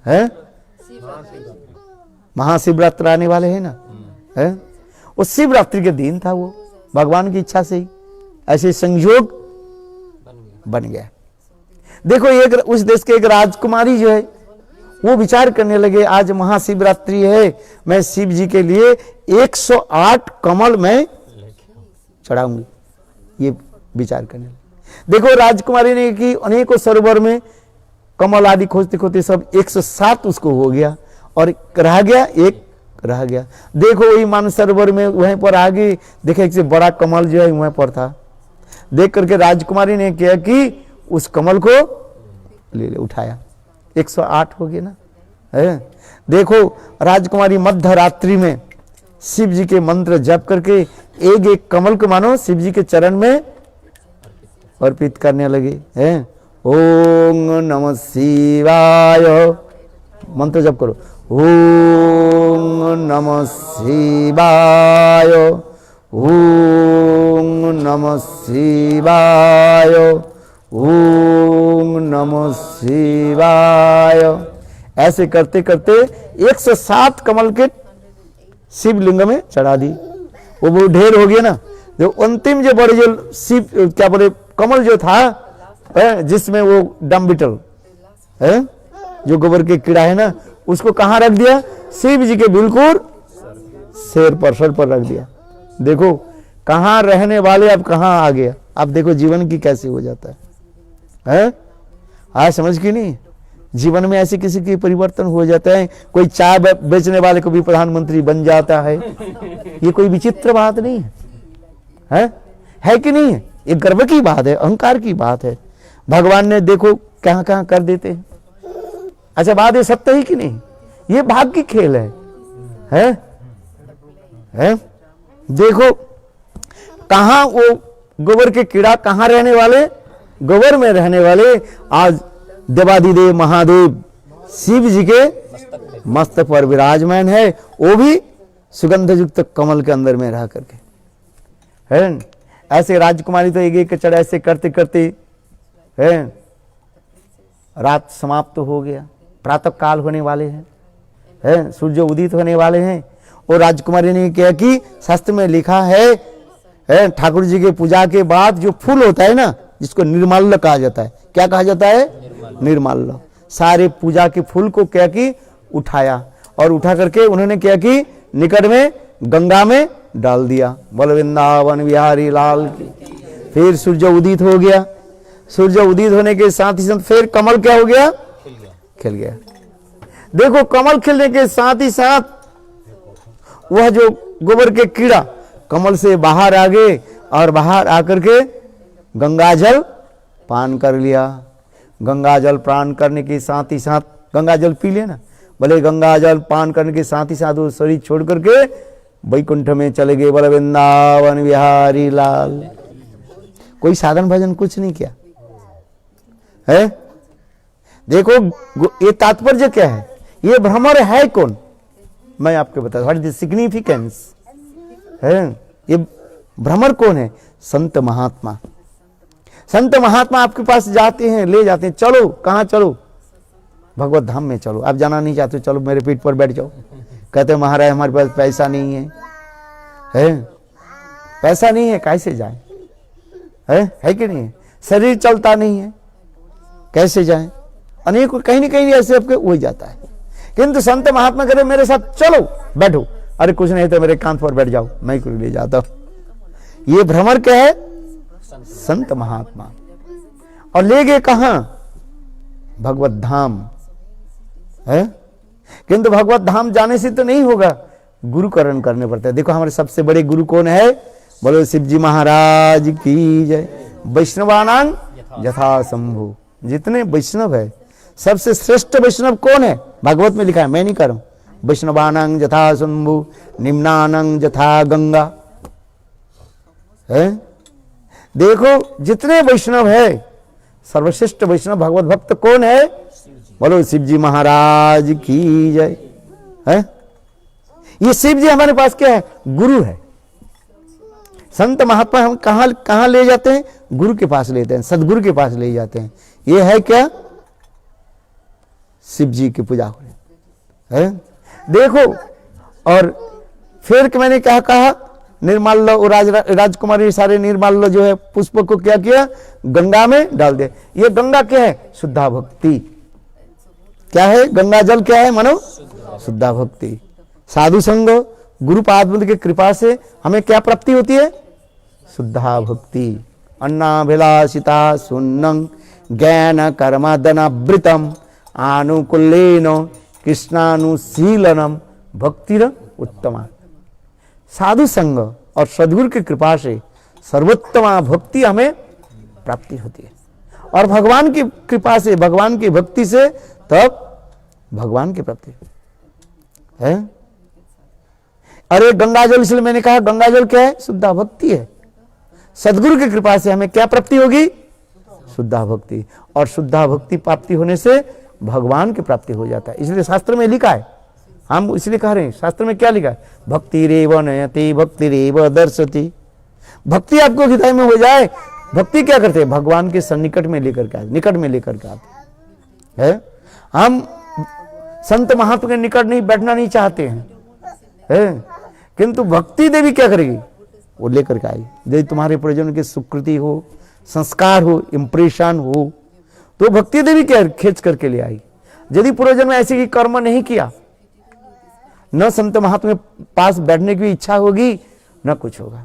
A: है महाशिवरात्रि आने वाले हैं ना, है वो शिवरात्रि के दिन था। वो भगवान की इच्छा से ही ऐसे संयोग बन गया। देखो एक उस देश के एक राजकुमारी जो है वो विचार करने लगे, आज महाशिवरात्रि है, मैं शिव जी के लिए 108 कमल मैं चढ़ाऊंगी। ये विचार करने लगे। देखो राजकुमारी ने कि अनेकों सरोवर में कमल आदि खोजते खोजते सब 107 उसको हो गया, और एक रह गया। देखो वही मानसरोवर में वहीं पर आगे देखे एक से बड़ा कमल जो है वहीं पर था। देख करके राजकुमारी ने किया कि उस कमल को ले उठाया, 108 हो गया ना, है। देखो राजकुमारी मध्य रात्रि में शिव जी के मंत्र जप करके एक एक कमल को मानो शिव जी के चरण में अर्पित करने लगे, हैं। ओम नमः शिवाय मंत्र जप करो, ओम नमः शिवाय, ओम नमः शिवाय, ओम नमः शिवाय। ऐसे करते करते 107 कमल के शिवलिंग में चढ़ा दी। वो ढेर हो गया ना। जो अंतिम जो बड़े जो शिव क्या बोले कमल जो था, जिसमें वो डम बीटल है, जो गोबर के कीड़ा है ना, उसको कहाँ रख दिया? शिव जी के बिल्कुल सर पर रख दिया। देखो कहाँ रहने वाले अब कहाँ आ गया। अब देखो जीवन की कैसे हो जाता है? आज समझ की नहीं, जीवन में ऐसे किसी की परिवर्तन हो जाता है। कोई चाय बेचने वाले को भी प्रधानमंत्री बन जाता है। ये कोई विचित्र बात नहीं है कि नहीं है? ये गर्व की बात है, अहंकार की बात है। भगवान ने देखो कहां कहां कर देते हैं। अच्छा बात ये सत्य है कि नहीं? ये भाग्य की खेल है? देखो कहां वो गोबर के कीड़ा कहां रहने वाले, गोबर में रहने वाले आज देवादिदेव महादेव शिव जी के मस्तक पर विराजमान है, वो भी सुगंध युक्त कमल के अंदर में रह करके, है। ऐसे राजकुमारी तो एक एक चढ़ ऐसे करते करते है रात समाप्त हो गया, प्रातः काल होने वाले हैं, सूर्य उदित होने वाले हैं। और राजकुमारी ने क्या कि शास्त्र में लिखा है ठाकुर जी के पूजा के बाद जो फूल होता है ना, जिसको निर्माल्य कहा जाता है। क्या कहा जाता है? निर्माल्य। सारे पूजा के फूल को क्या कि उठाया, और उठा करके उन्होंने क्या कि निकट में गंगा में डाल दिया। बोल वृंदावन बिहारी लाल की। फिर सूर्य उदित हो गया। सूर्य उदित होने के साथ ही साथ फिर कमल क्या हो गया? खिल गया। देखो कमल खिलने के साथ ही साथ वह जो गोबर के कीड़ा कमल से बाहर आ गए, और बाहर आकर के गंगा जल पान कर लिया। गंगा जल पान करने के साथ ही साथ गंगा जल पी लेना, बोले गंगा जल पान करने के साथ ही साथ वो शरीर छोड़ करके वैकुंठ में चले गए। बोले वृंदावन बिहारी लाल। कोई साधन भजन कुछ नहीं किया है। देखो ये तात्पर्य क्या है? ये भ्रमर है कौन? मैं आपको बता, व्हाट इज द सिग्निफिकेंस है? ये भ्रमर कौन है? संत महात्मा। संत महात्मा आपके पास जाते हैं, ले जाते हैं, चलो कहां चलो? भगवत धाम में चलो। आप जाना नहीं चाहते, चलो मेरे पीठ पर बैठ जाओ। कहते महाराज हमारे पास पैसा नहीं है, पैसा नहीं है, कैसे जाए? है कि नहीं? शरीर चलता नहीं है, कैसे जाए? अनेक कहीं ना कहीं ऐसे आपके हो जाता है। किंतु संत महात्मा कहते मेरे साथ चलो, बैठो। अरे कुछ नहीं तो मेरे कांध पर बैठ जाओ, मैं कुछ ले जाता हूं। ये भ्रमर क्या है? संत महात्मा। और ले गए कहां? भगवत धाम है। किंतु भगवत धाम जाने से तो नहीं होगा, गुरुकरण करने पड़ता है। देखो हमारे सबसे बड़े गुरु कौन है? बोलो शिव जी महाराज की जय। वैष्णवानां यथा शंभु। जितने वैष्णव है सबसे श्रेष्ठ वैष्णव कौन है? भागवत में लिखा है, मैं नहीं कर रहा हूं। वैष्णवानां यथा शंभु निम्नानां यथा गंगा है। देखो जितने वैष्णव है, सर्वश्रेष्ठ वैष्णव भगवत भक्त कौन है? बोलो शिव जी महाराज की जय। है ये शिव जी हमारे पास क्या है? गुरु है। संत महात्मा हम कहां ले जाते हैं? गुरु के पास लेते हैं, सदगुरु के पास ले जाते हैं। ये है क्या? शिव जी की पूजा हो रही है। देखो, और फिर कि मैंने क्या कहा, निर्माल लो, राजकुमारी सारे निर्माल लो जो है पुष्प को क्या किया? गंगा में डाल दे। ये गंगा क्या है? शुद्धा भक्ति। क्या है? गंगा जल क्या है मानो? शुद्धा भक्ति। साधु संग, गुरु पाद की कृपा से हमें क्या प्राप्ति होती है? शुद्धा भक्ति। अन्नाभिलाषिता सुन्नं ज्ञान कर्मादनावृतम आनुकूल्येन कृष्णानुशीलनम भक्तिर उत्तमा। साधु संग और सदगुरु की कृपा से सर्वोत्तमा भक्ति हमें प्राप्ति होती है, और भगवान की कृपा से, भगवान की भक्ति से तब भगवान की प्राप्ति है। अरे गंगा जल, इसलिए मैंने कहा गंगा जल क्या है? शुद्धा भक्ति है। सदगुरु की कृपा से हमें क्या प्राप्ति होगी? शुद्धा भक्ति। और शुद्धा भक्ति प्राप्ति होने से भगवान की प्राप्ति हो जाता है। इसलिए शास्त्र में लिखा है, हम इसलिए कह रहे हैं, शास्त्र में क्या लिखा है? भक्ति रेव नयति भक्ति रेव दर्शति। भक्ति आपको हृदय में हो जाए। भक्ति क्या करते हैं? भगवान के सन्निकट में लेकर के, निकट में लेकर के आते हैं। हम संत महात्मा के निकट नहीं बैठना नहीं चाहते हैं, किंतु भक्ति देवी क्या करेगी? वो लेकर के आएगी। यदि तुम्हारे प्रयोजन की स्वीकृति हो, संस्कार हो, इंप्रेशन हो, तो भक्ति देवी क्या खींच करके ले आई। यदि पूर्वजन्म में ऐसे ही कर्म नहीं किया, न संत महात्मा के पास बैठने की इच्छा होगी, न कुछ होगा।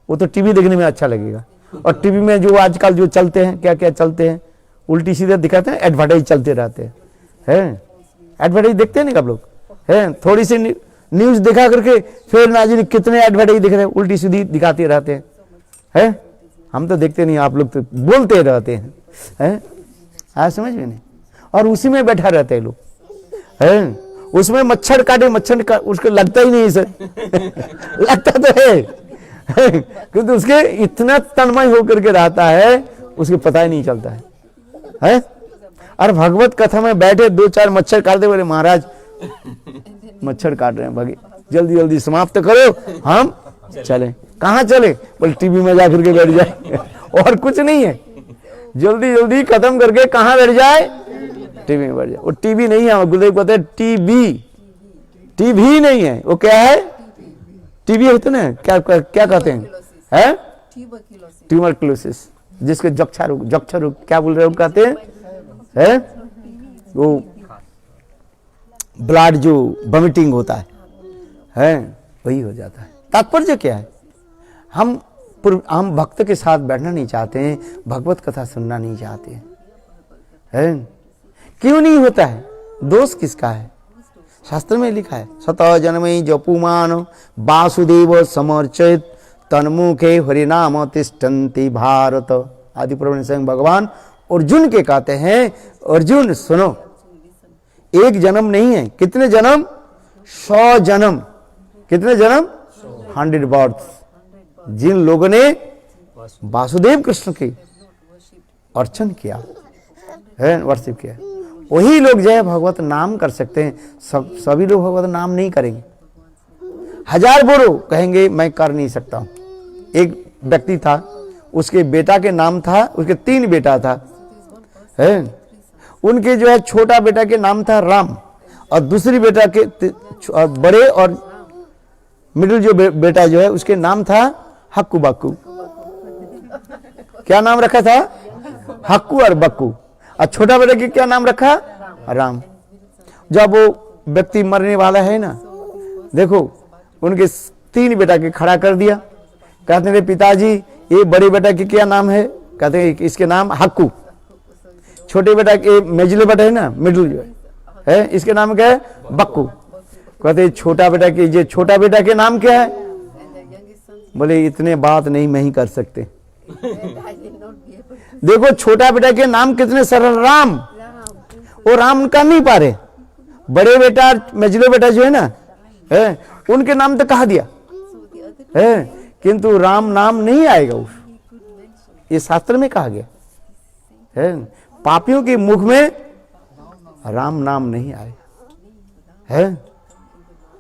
A: वो तो टीवी देखने में अच्छा लगेगा, और टीवी में जो आजकल जो चलते हैं, क्या क्या चलते हैं, उल्टी सीधे दिखाते हैं, एडवर्टाइज चलते रहते हैं। एडवर्टाइज देखते हैं ना आप लोग? है थोड़ी सी न्यूज दिखा करके फिर ना जी कितने एडवर्टाइज दिख रहे हैं, उल्टी सीधी दिखाते रहते हैं। हम तो देखते नहीं, आप लोग तो बोलते रहते हैं। आज समझ में नहीं, और उसी में बैठा रहते हैं लोग। उसमें मच्छर काटे, उसको लगता ही नहीं सर लगता तो है क्योंकि उसके इतना तन्मय होकर के रहता है, उसको पता ही नहीं चलता है। और भगवत कथा में बैठे 2-4 मच्छर काटते, बोले महाराज मच्छर काट रहे हैं, भागे जल्दी जल्दी समाप्त करो, हम चले। कहाँ चले? बोले टीवी में जा करके बैठ जाए और कुछ नहीं है, जल्दी जल्दी खत्म करके कहाँ बैठ जाए? टीवी में बैठ जाए। वो टीवी नहीं है, गुरुदेव कहते हैं टीबी, टीवी नहीं है, वो क्या है? टीबी होते ना, क्या क्या कहते हैं? ट्यूबरक्लोसिस, जिसके जक्षर रोग क्या बोल रहे हो कहते हैं? वो ब्लड जो वॉमिटिंग होता है वही हो जाता है। तात्पर्य क्या है? हम भक्त के साथ बैठना नहीं चाहते हैं, भगवत कथा सुनना नहीं चाहते हैं। क्यों नहीं होता है? दोष किसका है? शास्त्र में लिखा है, स्वतः जन्मे जपुमान वासुदेव समर्चित तन्मुखे हरिनाम तिष्ठन्ति भारत। आदि प्रभु स्वयं भगवान अर्जुन के कहते हैं, अर्जुन सुनो, एक जन्म नहीं है, कितने जन्म? 100 जन्म। कितने जन्म? 100 बर्थ। जिन लोगों ने वासुदेव कृष्ण की अर्चन किया है, वर्शिप किया, वही लोग जो है भगवत नाम कर सकते हैं। सभी लोग भगवत नाम नहीं करेंगे। 1000 बोलो कहेंगे मैं कर नहीं सकता हूं। एक व्यक्ति था, उसके बेटा के नाम था, उसके 3 बेटा था, उनके जो है छोटा बेटा के नाम था राम, और दूसरी बेटा के बड़े और मिडिल जो बेटा जो है उसके नाम था हक्कू बक्कू। क्या नाम रखा था? हक्कू और बक्कू। और छोटा बेटा के क्या नाम रखा? राम। जब वो व्यक्ति मरने वाला है ना, देखो उनके 3 बेटा के खड़ा कर दिया, कहते हैं पिताजी ये बड़े बेटा के क्या नाम है? कहते हैं इसके नाम हक्कू। छोटे बेटा के मेजले बेटा है ना, मिडिल जो है इसके नाम क्या है? बक्कू। कहते छोटा बेटा के, ये छोटा बेटा के नाम क्या है? बोले इतने बात नहीं मैं ही कर सकते। देखो छोटा बेटा के नाम कितने सरल, राम। वो राम का नहीं पा रहे। बड़े बेटा मेजले बेटा जो है ना, उनके नाम तो कहा दिया किंतु राम नाम नहीं आएगा। ये शास्त्र में कहा गया है। पापियों के मुख में राम नाम नहीं आए है,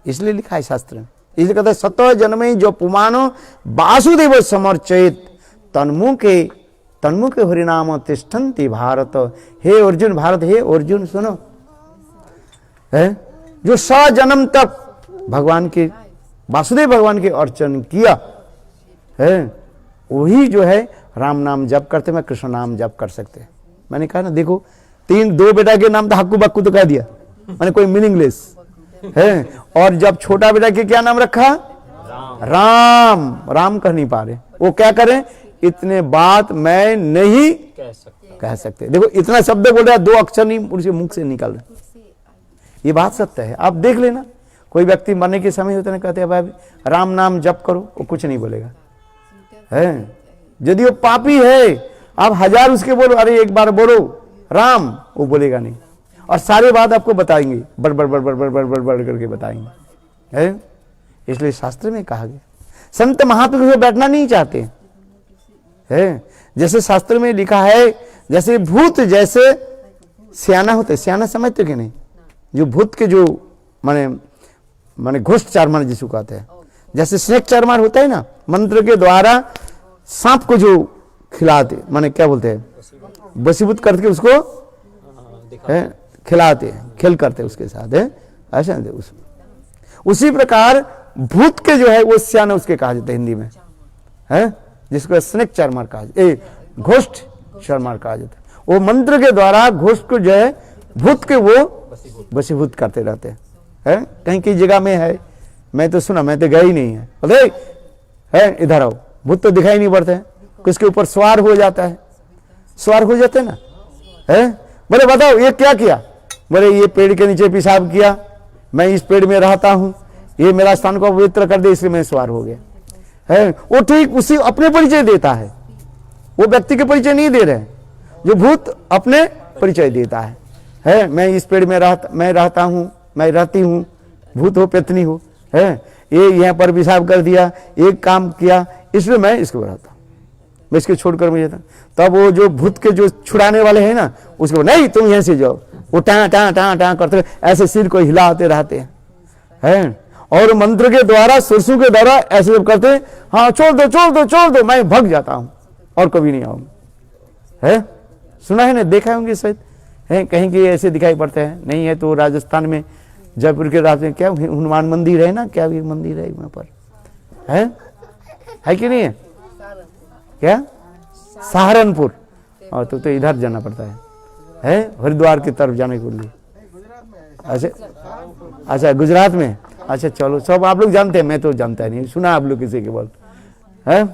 A: इसलिए लिखा है शास्त्र में। इसलिए कहते हैं सतो जन्मे जो पुमानो वासुदेव समर्चयित तन्मुखे हरिनाम तिष्ठन्ति भारत। हे अर्जुन, भारत हे अर्जुन सुनो, है जो 100 जन्म तक भगवान के वासुदेव भगवान के अर्चन किया है, वही जो है राम नाम जप करते, मैं कृष्ण नाम जप कर सकते। मैंने कहा ना, देखो 2 बेटा के नाम तो हक्कू बक्कू तो कह दिया, मैंने कोई मीनिंगलेस है। और जब छोटा बेटा के क्या नाम रखा? राम कह नहीं पा रहे, वो क्या करें? इतने बात मैं नहीं कह सकते। देखो इतना शब्द बोल रहा, 2 अक्षर नहीं उसके मुख से निकल रहे। ये बात सत्य है, आप देख लेना। कोई व्यक्ति मरने के समय होता है, कहते हैं भाई राम नाम जप करो, वो कुछ नहीं बोलेगा है। यदि वो पापी है, आप 1000 उसके बोलो, अरे एक बार बोलो राम, वो बोलेगा नहीं। और सारे बात आपको बताएंगे, बड़ करके बताएंगे है। इसलिए शास्त्र में कहा गया, संत महापुरुष बैठना नहीं चाहते है। जैसे शास्त्र में लिखा है, जैसे भूत जैसे सियाना होते, सियाना समझते कि नहीं? जो भूत के जो माने घोष्ट चारमार जिसको कहते हैं, जैसे स्नेक चारमार होता है ना, मंत्र के द्वारा सांप को जो खिलाते, माने क्या बोलते हैं, वशीभूत करके उसको है खिलाते हैं, खेल करते उसके साथ है, ऐसा उसी प्रकार भूत के जो है वो सियाना उसके कहा जाता है हिंदी में है, जिसको स्नेक चारमार कहा जाता है, घोष्ट चारमार कहा जाता है। वो मंत्र के द्वारा घोष्ट को जो है भूत के वो वशीभूत करते रहते हैं है। कहीं की जगह में है, मैं तो सुना, मैं तो गया ही नहीं है, बोले है इधर आओ, भूत तो दिखाई नहीं पड़ते हैं, किसके ऊपर सवार हो जाता है, सवार हो जाते हैं ना है। बोले बताओ ये क्या किया? बोले ये पेड़ के नीचे पेशाब किया, मैं इस पेड़ में रहता हूं, ये मेरा स्थान को पवित्र कर दे, इसलिए मैं सवार हो गया है। वो ठीक उसी अपने परिचय देता है, वो व्यक्ति के परिचय नहीं दे रहे। जो भूत अपने परिचय देता है मैं इस पेड़ में मैं रहता हूं, मैं रहती हूं, भूत हो पेतनी हो है, ये यहाँ पर पेशाब कर दिया, एक काम किया, इसलिए मैं इसको रहता हूं, मैं इसको छोड़कर मुझे था। तब वो जो भूत के जो छुड़ाने वाले हैं ना, उसको नहीं तुम यहां से जाओ, वो टाँ करते ऐसे सिर को हिलाते रहते हैं और मंत्र के द्वारा, सुरसु के द्वारा ऐसे जब करते, हाँ छोड़ दो, मैं भाग जाता हूं और कभी नहीं आऊंगा है। सुना है ना, देखा होंगे शायद है, कहीं के ऐसे दिखाई पड़ते हैं। नहीं है तो राजस्थान में जयपुर के रास्ते क्या हनुमान मंदिर है ना, क्या वीर मंदिर है वहां पर है कि नहीं है? क्या सहारनपुर, और तो इधर जाना पड़ता है हरिद्वार की तरफ जाने के लिए। अच्छा गुजरात में, अच्छा चलो सब आप लोग जानते हैं, मैं तो जानता नहीं, सुना आप लोग किसी के बोल है।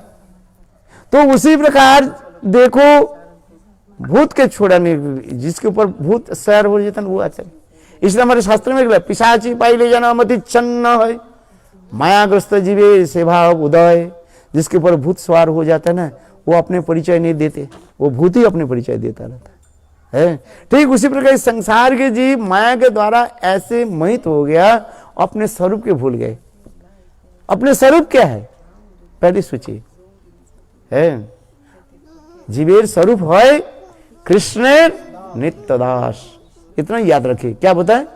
A: तो उसी प्रकार देखो भूत के छोड़ाने, जिसके ऊपर भूत सैर हो जाता है वो अच्छा। इसलिए हमारे शास्त्र में पिशाची पाई ले जाना मति चन्न है, मायाग्रस्त जीवे सेवा उदय। जिसके ऊपर भूत सवार हो जाता है ना, वो अपने परिचय नहीं देते, वो भूत ही अपने परिचय देता रहता है। ठीक उसी प्रकार संसार के जीव माया के द्वारा ऐसे मोहित हो गया, अपने स्वरूप के भूल गए। अपने स्वरूप क्या है पहले सोचिए है, जीवेर स्वरूप है कृष्णेर नित्यदास। इतना याद रखिए, क्या बताए?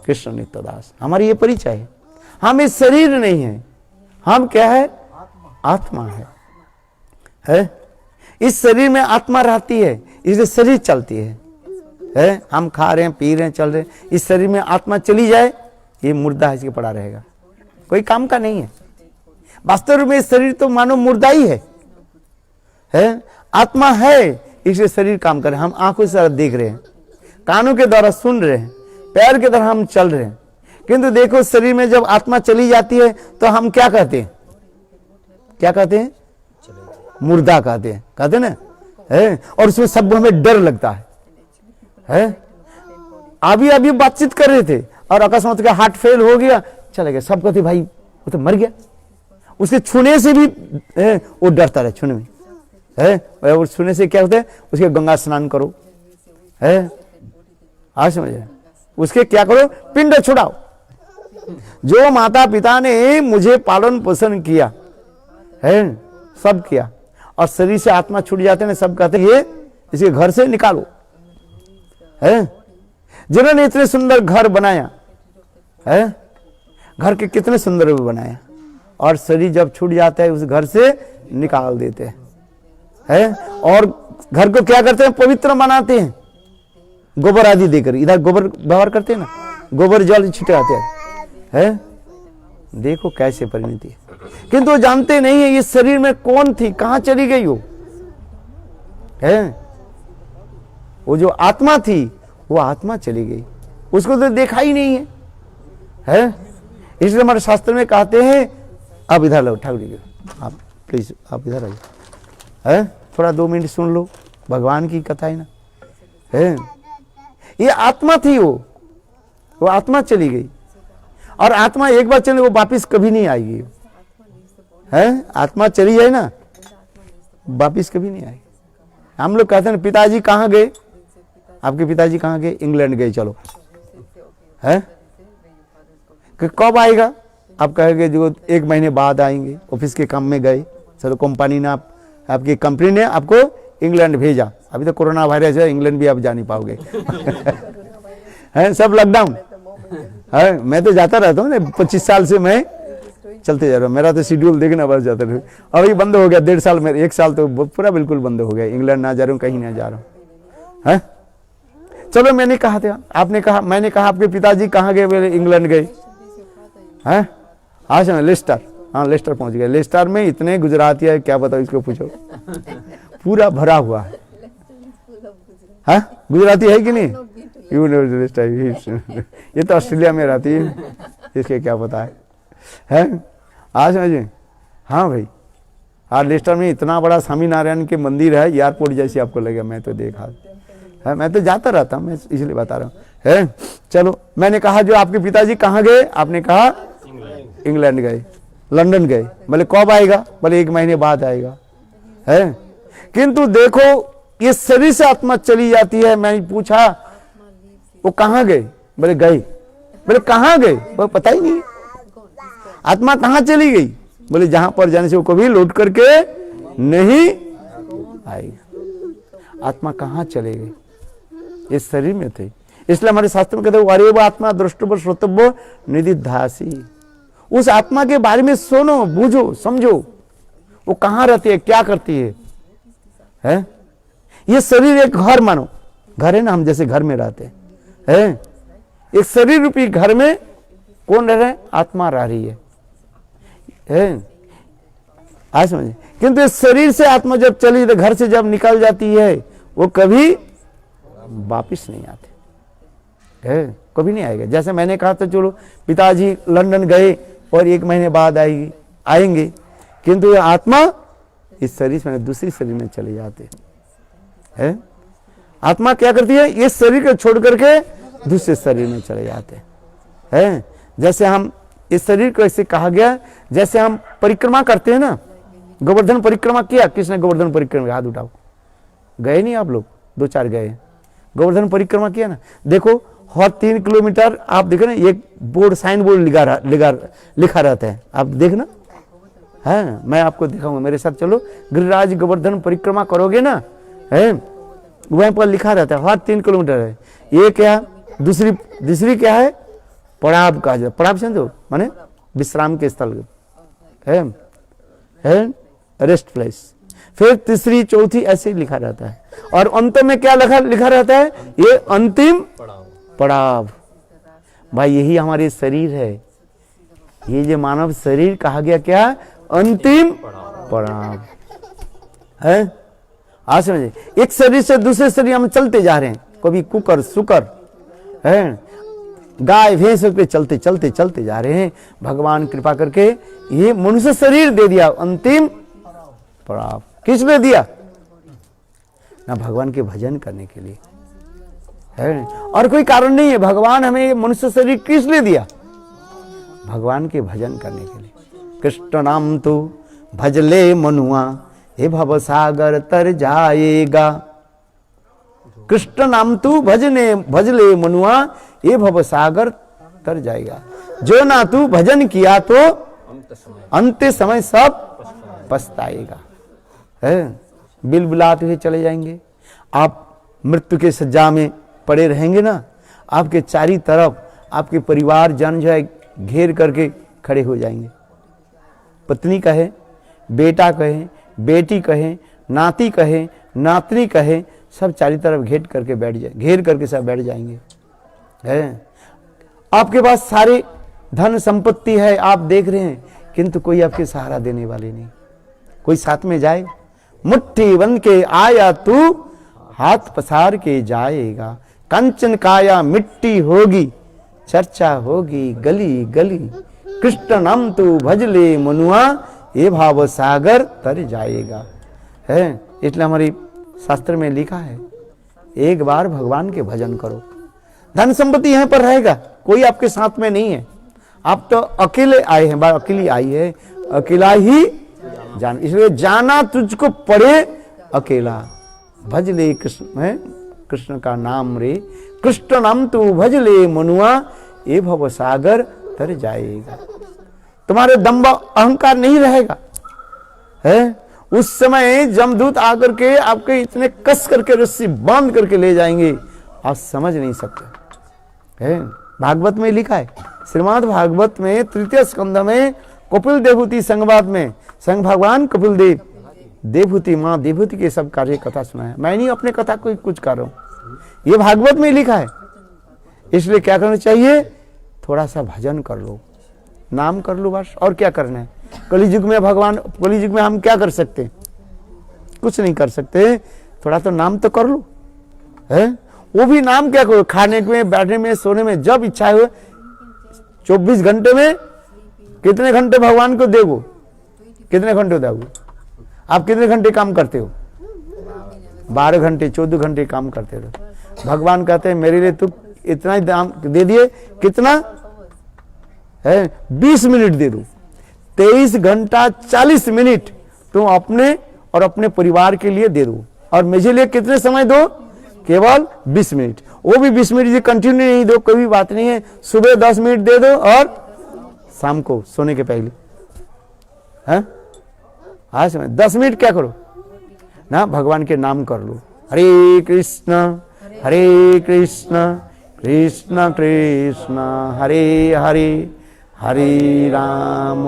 A: कृष्ण नित्यदास हमारी ये परिचय है। हम इस शरीर नहीं है, हम क्या है? आत्मा है? इस शरीर में आत्मा रहती है, इसलिए शरीर चलती है? हम खा रहे हैं, पी रहे हैं, चल रहे हैं। इस शरीर में आत्मा चली जाए, ये मुर्दा है, इसके पड़ा रहेगा, कोई काम का नहीं है। वास्तव में शरीर तो मानो मुर्दा ही है? आत्मा है, इसलिए शरीर काम कर रहे हैं। हम आंखों से देख रहे हैं, कानों के द्वारा सुन रहे हैं, पैर के द्वारा हम चल रहे हैं। किंतु देखो शरीर में जब आत्मा चली जाती है तो हम क्या कहते हैं? क्या कहते हैं? मुर्दा कहते हैं ना है। और उसमें सब हमें डर लगता है? अभी बातचीत कर रहे थे और अकस्मात का हार्ट फेल हो गया, चले गए, सब कहते भाई वो तो मर गया। उसके छूने से भी वो डरता रहे, छूने में और छूने से क्या होता है? उसके गंगा स्नान करो आज समझे, उसके क्या करो? पिंड छुड़ाओ। जो माता पिता ने मुझे पालन पोषण किया है, सब किया, और शरीर से आत्मा छूट जाते हैं, सब कहते हैं ये इसके घर से निकालो जिन्होंने इतने सुंदर घर बनाया है, घर के कितने सुंदर बनाया, और शरीर जब छूट जाता है उस घर से निकाल देते हैं, और घर को क्या करते हैं, पवित्र बनाते हैं गोबर आदि देकर। इधर गोबर व्यवहार करते हैं ना, गोबर जल छिटाते हैं, देखो कैसे परिणति है। किंतु वो जानते नहीं है ये शरीर में कौन थी, कहां चली गई वो है। वो जो आत्मा थी वो आत्मा चली गई, उसको तो देखा ही नहीं है। इसलिए हमारे शास्त्र में कहते हैं, आप इधर लो ठाकुर जी, आप प्लीज आप इधर आइए, थोड़ा 2 मिनट सुन लो, भगवान की कथा है ना, है ये आत्मा थी, वो आत्मा चली गई, और आत्मा एक बार चले वो वापिस कभी नहीं आएगी, है आत्मा चली जाए ना वापिस कभी नहीं आएगी। हम लोग कहते हैं पिताजी कहाँ गए, आपके पिताजी कहाँ गए, इंग्लैंड गए, चलो है कि कब आएगा, आप कहेंगे जो 1 महीने बाद आएंगे, ऑफिस के काम में गए, चलो कंपनी ने आपकी कंपनी ने आपको इंग्लैंड भेजा, अभी तो कोरोना वायरस है, इंग्लैंड भी आप जा नहीं पाओगे है सब लॉकडाउन है। मैं तो जाता रहता हूँ 25 साल से मैं चलते जा रहा हूँ, मेरा तो शेड्यूल देखना बस जाता रहे। अभी बंद हो गया 1.5 साल में, 1 साल तो पूरा बिल्कुल बंद हो गया, इंग्लैंड ना जा रहा हूँ, कहीं ना जा रहा हूँ है। चलो मैंने कहा था, आपने कहा, मैंने कहा आपके पिताजी कहाँ गए, बोले इंग्लैंड गए हैं। आज ना लेस्टर, हाँ लेस्टर पहुंच गए। लेस्टर में इतने गुजराती है क्या बताओ, इसको पूछो, पूरा भरा हुआ है, गुजराती है कि नहीं, ये तो ऑस्ट्रेलिया में रहती है, इसके क्या पता है आज समझे। हाँ भाई, आज लेस्टर में इतना बड़ा स्वामी नारायण के मंदिर है, एयरपोर्ट जैसे आपको लगेगा, मैं तो देखा है, मैं तो जाता रहता हूँ, मैं इसलिए बता रहा हूँ है। चलो मैंने कहा जो आपके पिताजी कहाँ गए, आपने कहा इंग्लैंड गए, लंदन गए, बोले कब आएगा, बोले 1 महीने बाद आएगा है। किंतु देखो ये शरीर से आत्मा चली जाती है। मैंने पूछा वो कहाँ गए, बोले गए, बोले कहाँ गए, वो पता ही नहीं, आत्मा कहाँ चली गई, बोले जहां पर जाने से वो कभी लौट करके नहीं आएगी। आत्मा कहाँ चले गई, इस शरीर में थे। इसलिए हमारे शास्त्र में कहते हैं अरे वो आत्मा द्रष्टव्य श्रोतव्य निधिध्यासी, उस आत्मा के बारे में सुनो, बूझो, समझो, वो कहाँ रहती है, क्या करती है। ये शरीर एक घर मानो, घर है ना, हम जैसे घर में रहते हैं, एक शरीर रूपी घर में कौन रह रहा है, आत्मा रह रही है। आज समझे। किंतु इस शरीर से आत्मा जब चली, घर से जब निकल जाती है वो कभी वापिस नहीं आते, कभी नहीं आएगा। जैसे मैंने कहा था चलो पिताजी लंदन गए और 1 महीने बाद आएंगे, किंतु ये आत्मा इस शरीर में दूसरी शरीर में चले जाते हैं। आत्मा क्या करती है, इस शरीर को छोड़ करके दूसरे शरीर में चले जाते हैं। जैसे हम इस शरीर को ऐसे कहा गया, जैसे हम परिक्रमा करते हैं ना, गोवर्धन परिक्रमा किया, किसने गोवर्धन परिक्रमा, हाथ उठाओ, गए नहीं आप लोग, 2-4 गए, गोवर्धन परिक्रमा किया ना। देखो हर 3 किलोमीटर आप देखो ना, एक बोर्ड, साइन बोर्ड लिखा रहता है, आप देखना है, मैं आपको दिखाऊंगा, मेरे साथ चलो, गिरिराज गोवर्धन परिक्रमा करोगे ना, है वहीं पर लिखा रहता है, हर 3 किलोमीटर है। ये क्या, दूसरी क्या है, पड़ाव कहा जाए, पड़ाव समझो माने विश्राम के स्थल है, रेस्ट प्लेस। फिर तीसरी, चौथी ऐसे लिखा रहता है, और अंत में क्या लिखा रहता है, ये अंतिम पड़ाव। भाई यही हमारे शरीर है, ये जो मानव शरीर कहा गया क्या, अंतिम पड़ाव है। आज समझे, एक शरीर से दूसरे शरीर हम चलते जा रहे हैं, कभी कुकर सुकर है, गाय भैंस पे चलते जा रहे हैं। भगवान कृपा करके ये मनुष्य शरीर दे दिया, अंतिम पड़ाव। किसने दिया, ना भगवान के भजन करने के लिए है, और कोई कारण नहीं है। भगवान हमें मनुष्य शरीर किस लिए दिया, भगवान के भजन करने के लिए। कृष्ण नाम तो भजले मनुआ, हे भव सागर तर जाएगा। कृष्ण नाम तू भजले मनुआ, ये भव सागर तर जाएगा। जो ना तू भजन किया तो अंत समय सब पछताएगा। बिलबिलाते हुए चले जाएंगे। आप मृत्यु के सज्जा में पड़े रहेंगे ना, आपके चारी तरफ आपके परिवार जन जो है घेर करके खड़े हो जाएंगे। पत्नी कहे, बेटा कहे, बेटी कहे, नाती कहे, नातनी कहे, सब चारी तरफ घेर करके सब बैठ जाएंगे। है आपके पास सारे धन संपत्ति है, आप देख रहे हैं, किंतु कोई आपके सहारा देने वाले नहीं, कोई साथ में जाए। मुट्ठी बंद के आया तू, हाथ पसार के जाएगा। कंचन काया मिट्टी होगी, चर्चा होगी गली गली। कृष्ण नाम तू भजले मनुआ, ये भाव सागर तर जाएगा। है इसलिए हमारी शास्त्र में लिखा है, एक बार भगवान के भजन करो। धन संपत्ति यहां पर रहेगा, कोई आपके साथ में नहीं है, आप तो अकेले आए हैं, बार अकेली आई है, अकेला ही जान, इसलिए जाना तुझको पड़े अकेला। भजले कृष्ण है, कृष्ण का नाम रे, कृष्ण नाम तू भजले मनुआ, ये भव सागर तर जाएगा। तुम्हारे दम्भ अहंकार नहीं रहेगा। है उस समय जमदूत आकर के आपके इतने कस करके रस्सी बांध करके ले जाएंगे, आप समझ नहीं सकते। है भागवत में लिखा है, श्रीमद् भागवत में तृतीय स्कंध में कपिल देवहूति संवाद में संग भगवान कपिल देव देवहूति माँ देवहूति के सब कार्य कथा सुनाया। मैं नहीं अपने कथा को कुछ कर रहा हूं, ये भागवत में लिखा है। इसलिए क्या करना चाहिए, थोड़ा सा भजन कर लो, नाम कर लो, बस और क्या करना है। कलियुग में हम क्या कर सकते हैं, कुछ नहीं कर सकते, थोड़ा तो नाम तो कर लो। है वो भी नाम क्या करो, खाने में, बैठने में, सोने में, जब इच्छा हो। 24 घंटे में कितने घंटे भगवान को देगो, कितने घंटे दोगे आप, कितने घंटे काम करते हो, 12 घंटे 14 घंटे काम करते रहो। भगवान कहते हैं मेरे लिए तू इतना ही दाम दे दिए, कितना है, 20 मिनट दे दो, 23 घंटा 40 मिनट तुम अपने और अपने परिवार के लिए दे दो, और मुझे लिए कितने समय दो, केवल 20 मिनट। वो भी 20 मिनट कंटिन्यू नहीं दो, कोई बात नहीं है, सुबह 10 मिनट दे दो और शाम को सोने के पहले। है आज 10 मिनट क्या करो ना, भगवान के नाम कर लो। हरे कृष्ण कृष्ण कृष्ण हरे हरे, हरे राम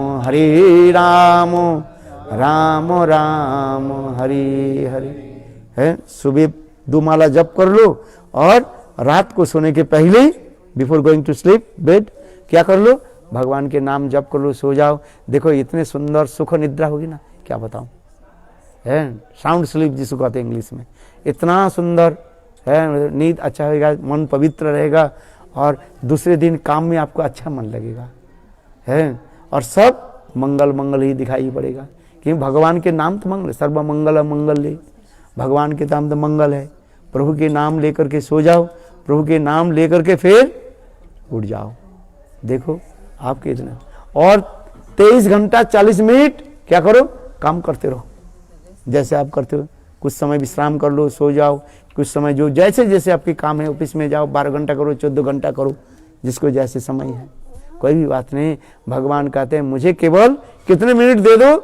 A: राम राम हरे हरे। है सुबह 2 माला जप कर लो, और रात को सोने के पहले before going to sleep bed क्या कर लो, भगवान के नाम जप कर लो, सो जाओ। देखो इतने सुंदर सुख निद्रा होगी ना, क्या बताऊं। है साउंड स्लीप जिसको कहते हैं इंग्लिश में, इतना सुंदर है, नींद अच्छा होगा, मन पवित्र रहेगा, और दूसरे दिन काम में आपको अच्छा मन लगेगा। है और सब मंगल मंगल ही दिखाई पड़ेगा, क्योंकि भगवान के नाम तो मंगल, सर्व मंगल मंगल, भगवान के नाम तो मंगल है। प्रभु के नाम लेकर के सो जाओ, प्रभु के नाम लेकर के फिर उठ जाओ। देखो आपके इतना, और 23 घंटा 40 मिनट क्या करो, काम करते रहो जैसे आप करते हो। कुछ समय विश्राम कर लो, सो जाओ, कुछ समय जो जैसे जैसे आपके काम है, ऑफिस में जाओ, 12 घंटा करो, 14 घंटा करो, जिसको जैसे समय है, कोई भी बात नहीं। भगवान कहते हैं मुझे केवल कितने मिनट दे दो,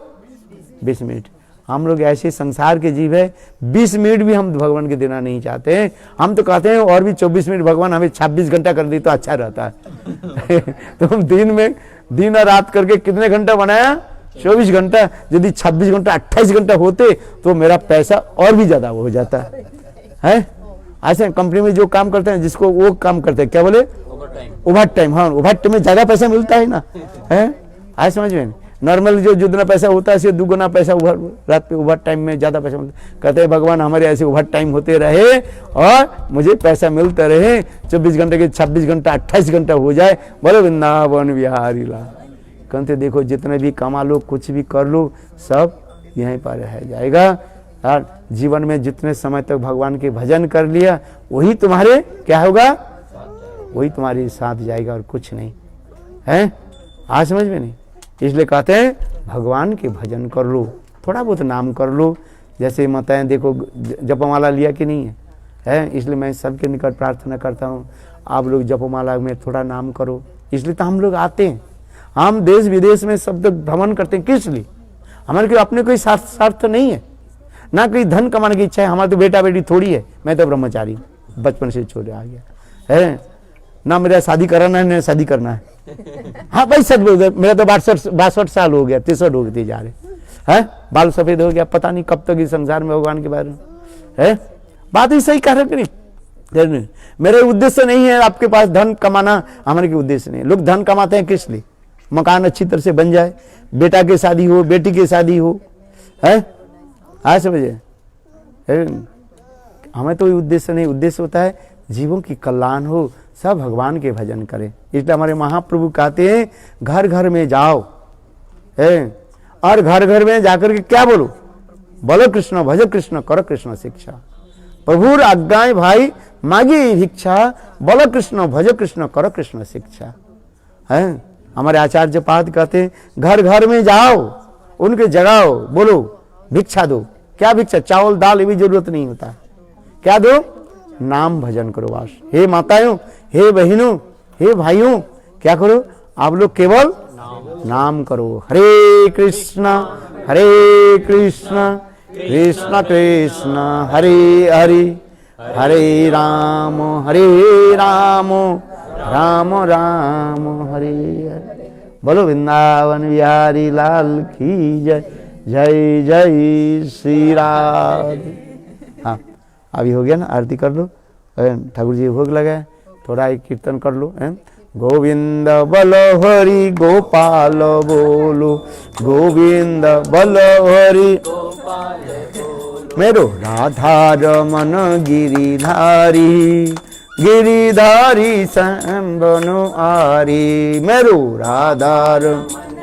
A: 20 मिनट। हम लोग ऐसे संसार के जीव है, 20 मिनट भी हम भगवान के देना नहीं चाहते हैं। हम तो कहते हैं और भी 24 मिनट भगवान हमें 26 घंटा कर दी तो अच्छा रहता है। तो हम दिन और रात करके कितने घंटा बनाया, 24 घंटा। यदि 26 घंटा 28 घंटा होते तो मेरा पैसा और भी ज्यादा हो जाता है। ऐसे कंपनी में जो काम करते हैं, जिसको वो काम करते हैं, क्या बोले, ओवर टाइम। हाँ, ओवर टाइम में ज्यादा पैसा मिलता है ना, है आज समझ में। नॉर्मल जो जितना पैसा होता है, 2 गुना पैसा रात पे ओवर टाइम में ज्यादा पैसा मिलता है। कहते हैं भगवान हमारे ऐसे ओवर टाइम होते रहे और मुझे पैसा मिलता रहे, 24 घंटे के 26 घंटा 28 घंटा हो जाए, बोलो वृंदावन बिहारी लाल। कहते देखो जितने भी कमा लो, कुछ भी कर लो, सब यहीं पर रह जाएगा। और जीवन में जितने समय तक भगवान के भजन कर लिया, वही तुम्हारे क्या होगा, वही तुम्हारे साथ जाएगा और कुछ नहीं है। आज समझ में नहीं। इसलिए कहते हैं भगवान के भजन कर लो, थोड़ा बहुत नाम कर लो। जैसे माताएं देखो जपमाला लिया कि नहीं है, इसलिए मैं सबके निकट प्रार्थना करता हूँ आप लोग जपमाला में थोड़ा नाम करो। इसलिए तो हम लोग आते हैं, हम देश विदेश में सब तक भ्रमण करते हैं। किस लिए, हमारे कोई अपने कोई स्वार्थ नहीं है, ना कोई धन कमाने की इच्छा है। हमारा तो बेटा बेटी थोड़ी है, मैं तो ब्रह्मचारी बचपन से छोड़े आ गया है। ना मेरा शादी कराना है ना शादी करना है। हाँ भाई सच बोल दे, मेरा तो 62 साल हो गया, 63 हो गए जा रहे हैं, बाल सफेद हो गया, पता नहीं कब तक इस संसार में भगवान के बारे में है। बात ही सही कह रहे कि नहीं? मेरे उद्देश्य नहीं है आपके पास धन कमाना, हमारे के उद्देश्य नहीं। लोग धन कमाते हैं किस लिए? मकान अच्छी तरह से बन जाए, बेटा की शादी हो, बेटी की शादी हो, है आज समझे। हमें तो उद्देश्य नहीं, उद्देश्य होता है जीवों की कल्याण हो, सब भगवान के भजन करें। इसलिए हमारे महाप्रभु कहते हैं घर घर में जाओ, है, और घर घर में जाकर के क्या बोलो? बोलो कृष्ण भज कृष्ण करो कृष्ण शिक्षा, प्रभुर आज्ञाएं भाई मांगी भिक्षा, बोलो कृष्ण भज कृष्ण करो कृष्ण शिक्षा, है। हमारे आचार्य पाद कहते हैं घर घर में जाओ, उनके जगाओ, बोलो भिक्षा दो। क्या भिक्षा? चावल दाल भी जरूरत नहीं होता, क्या दो? नाम भजन करो वास। हे माताओं, हे बहनों, हे भाइयों, क्या करो आप लोग? केवल नाम करो। हरे कृष्णा कृष्ण कृष्ण हरे हरे, हरे राम राम राम हरे हरे। बोलो वृंदावन बिहारी लाल की जय, जय जय श्री राधे। हाँ अभी हो गया ना, आरती कर लो, ठाकुर जी भोग लगाए, थोड़ा एक कीर्तन कर लो। गोविंद बोलो हरि गोपाल बोलो, गोविंद बोलो हरि मेरो राधा रमन गिरिधारी, गिरिधारी श्याम बनो आरी, मेरो राधा रमन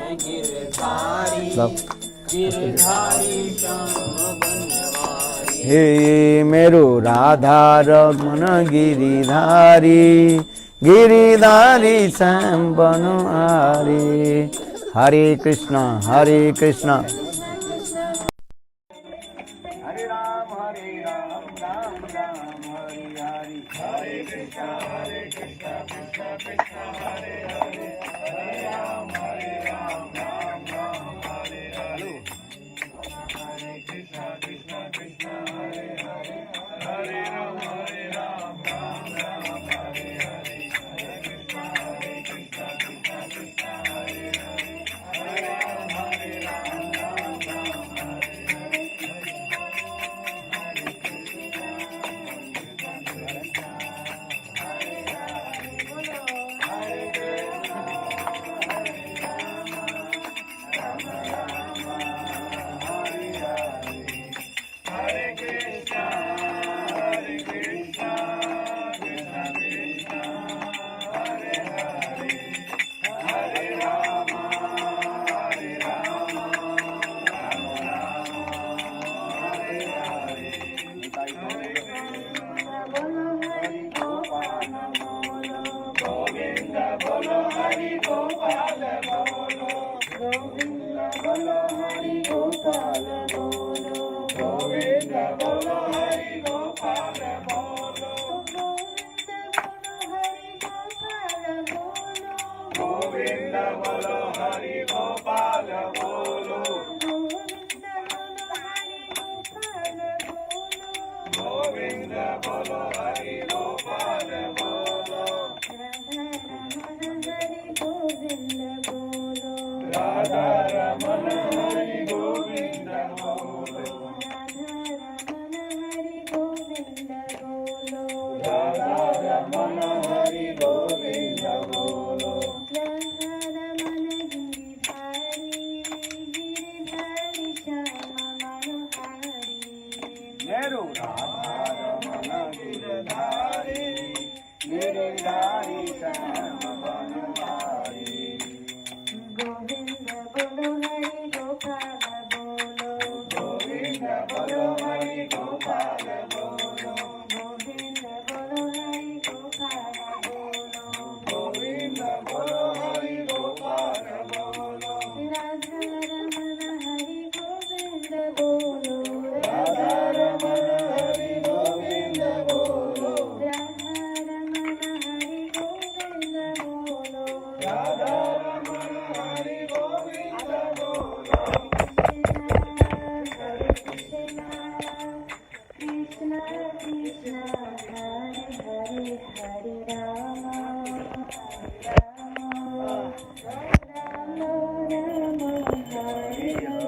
A: हे मेरो राधा रमन गिरिधारी, गिरिधारी श्याम बनो आरी। हरे कृष्णा हरे कृष्णा
B: हरे राम राम राम हरे हरे, हरे कृष्णा कृष्णा कृष्णा हरे हरे, हरे राम राम राम हरे हरे, हरे कृष्णा कृष्णा कृष्णा हरे हरे, हरे राम राम राम हरे हरे, हरे कृष्णा कृष्णा कृष्णा हरे हरे, हरे राम राम राम हरे मेरो राधा रमन गिरधारी।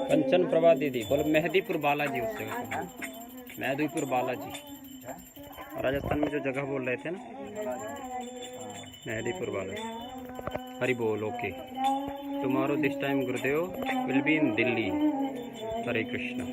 C: कंचन प्रभा दीदी बोलो मेहदीपुर बालाजी उस जगह को। मेहदीपुर बालाजी राजस्थान में जो जगह बोल रहे थे ना, मेहदीपुर बालाजी। हरि बोल। Okay, tomorrow this time Gurudev will be in Delhi. Hare Krishna.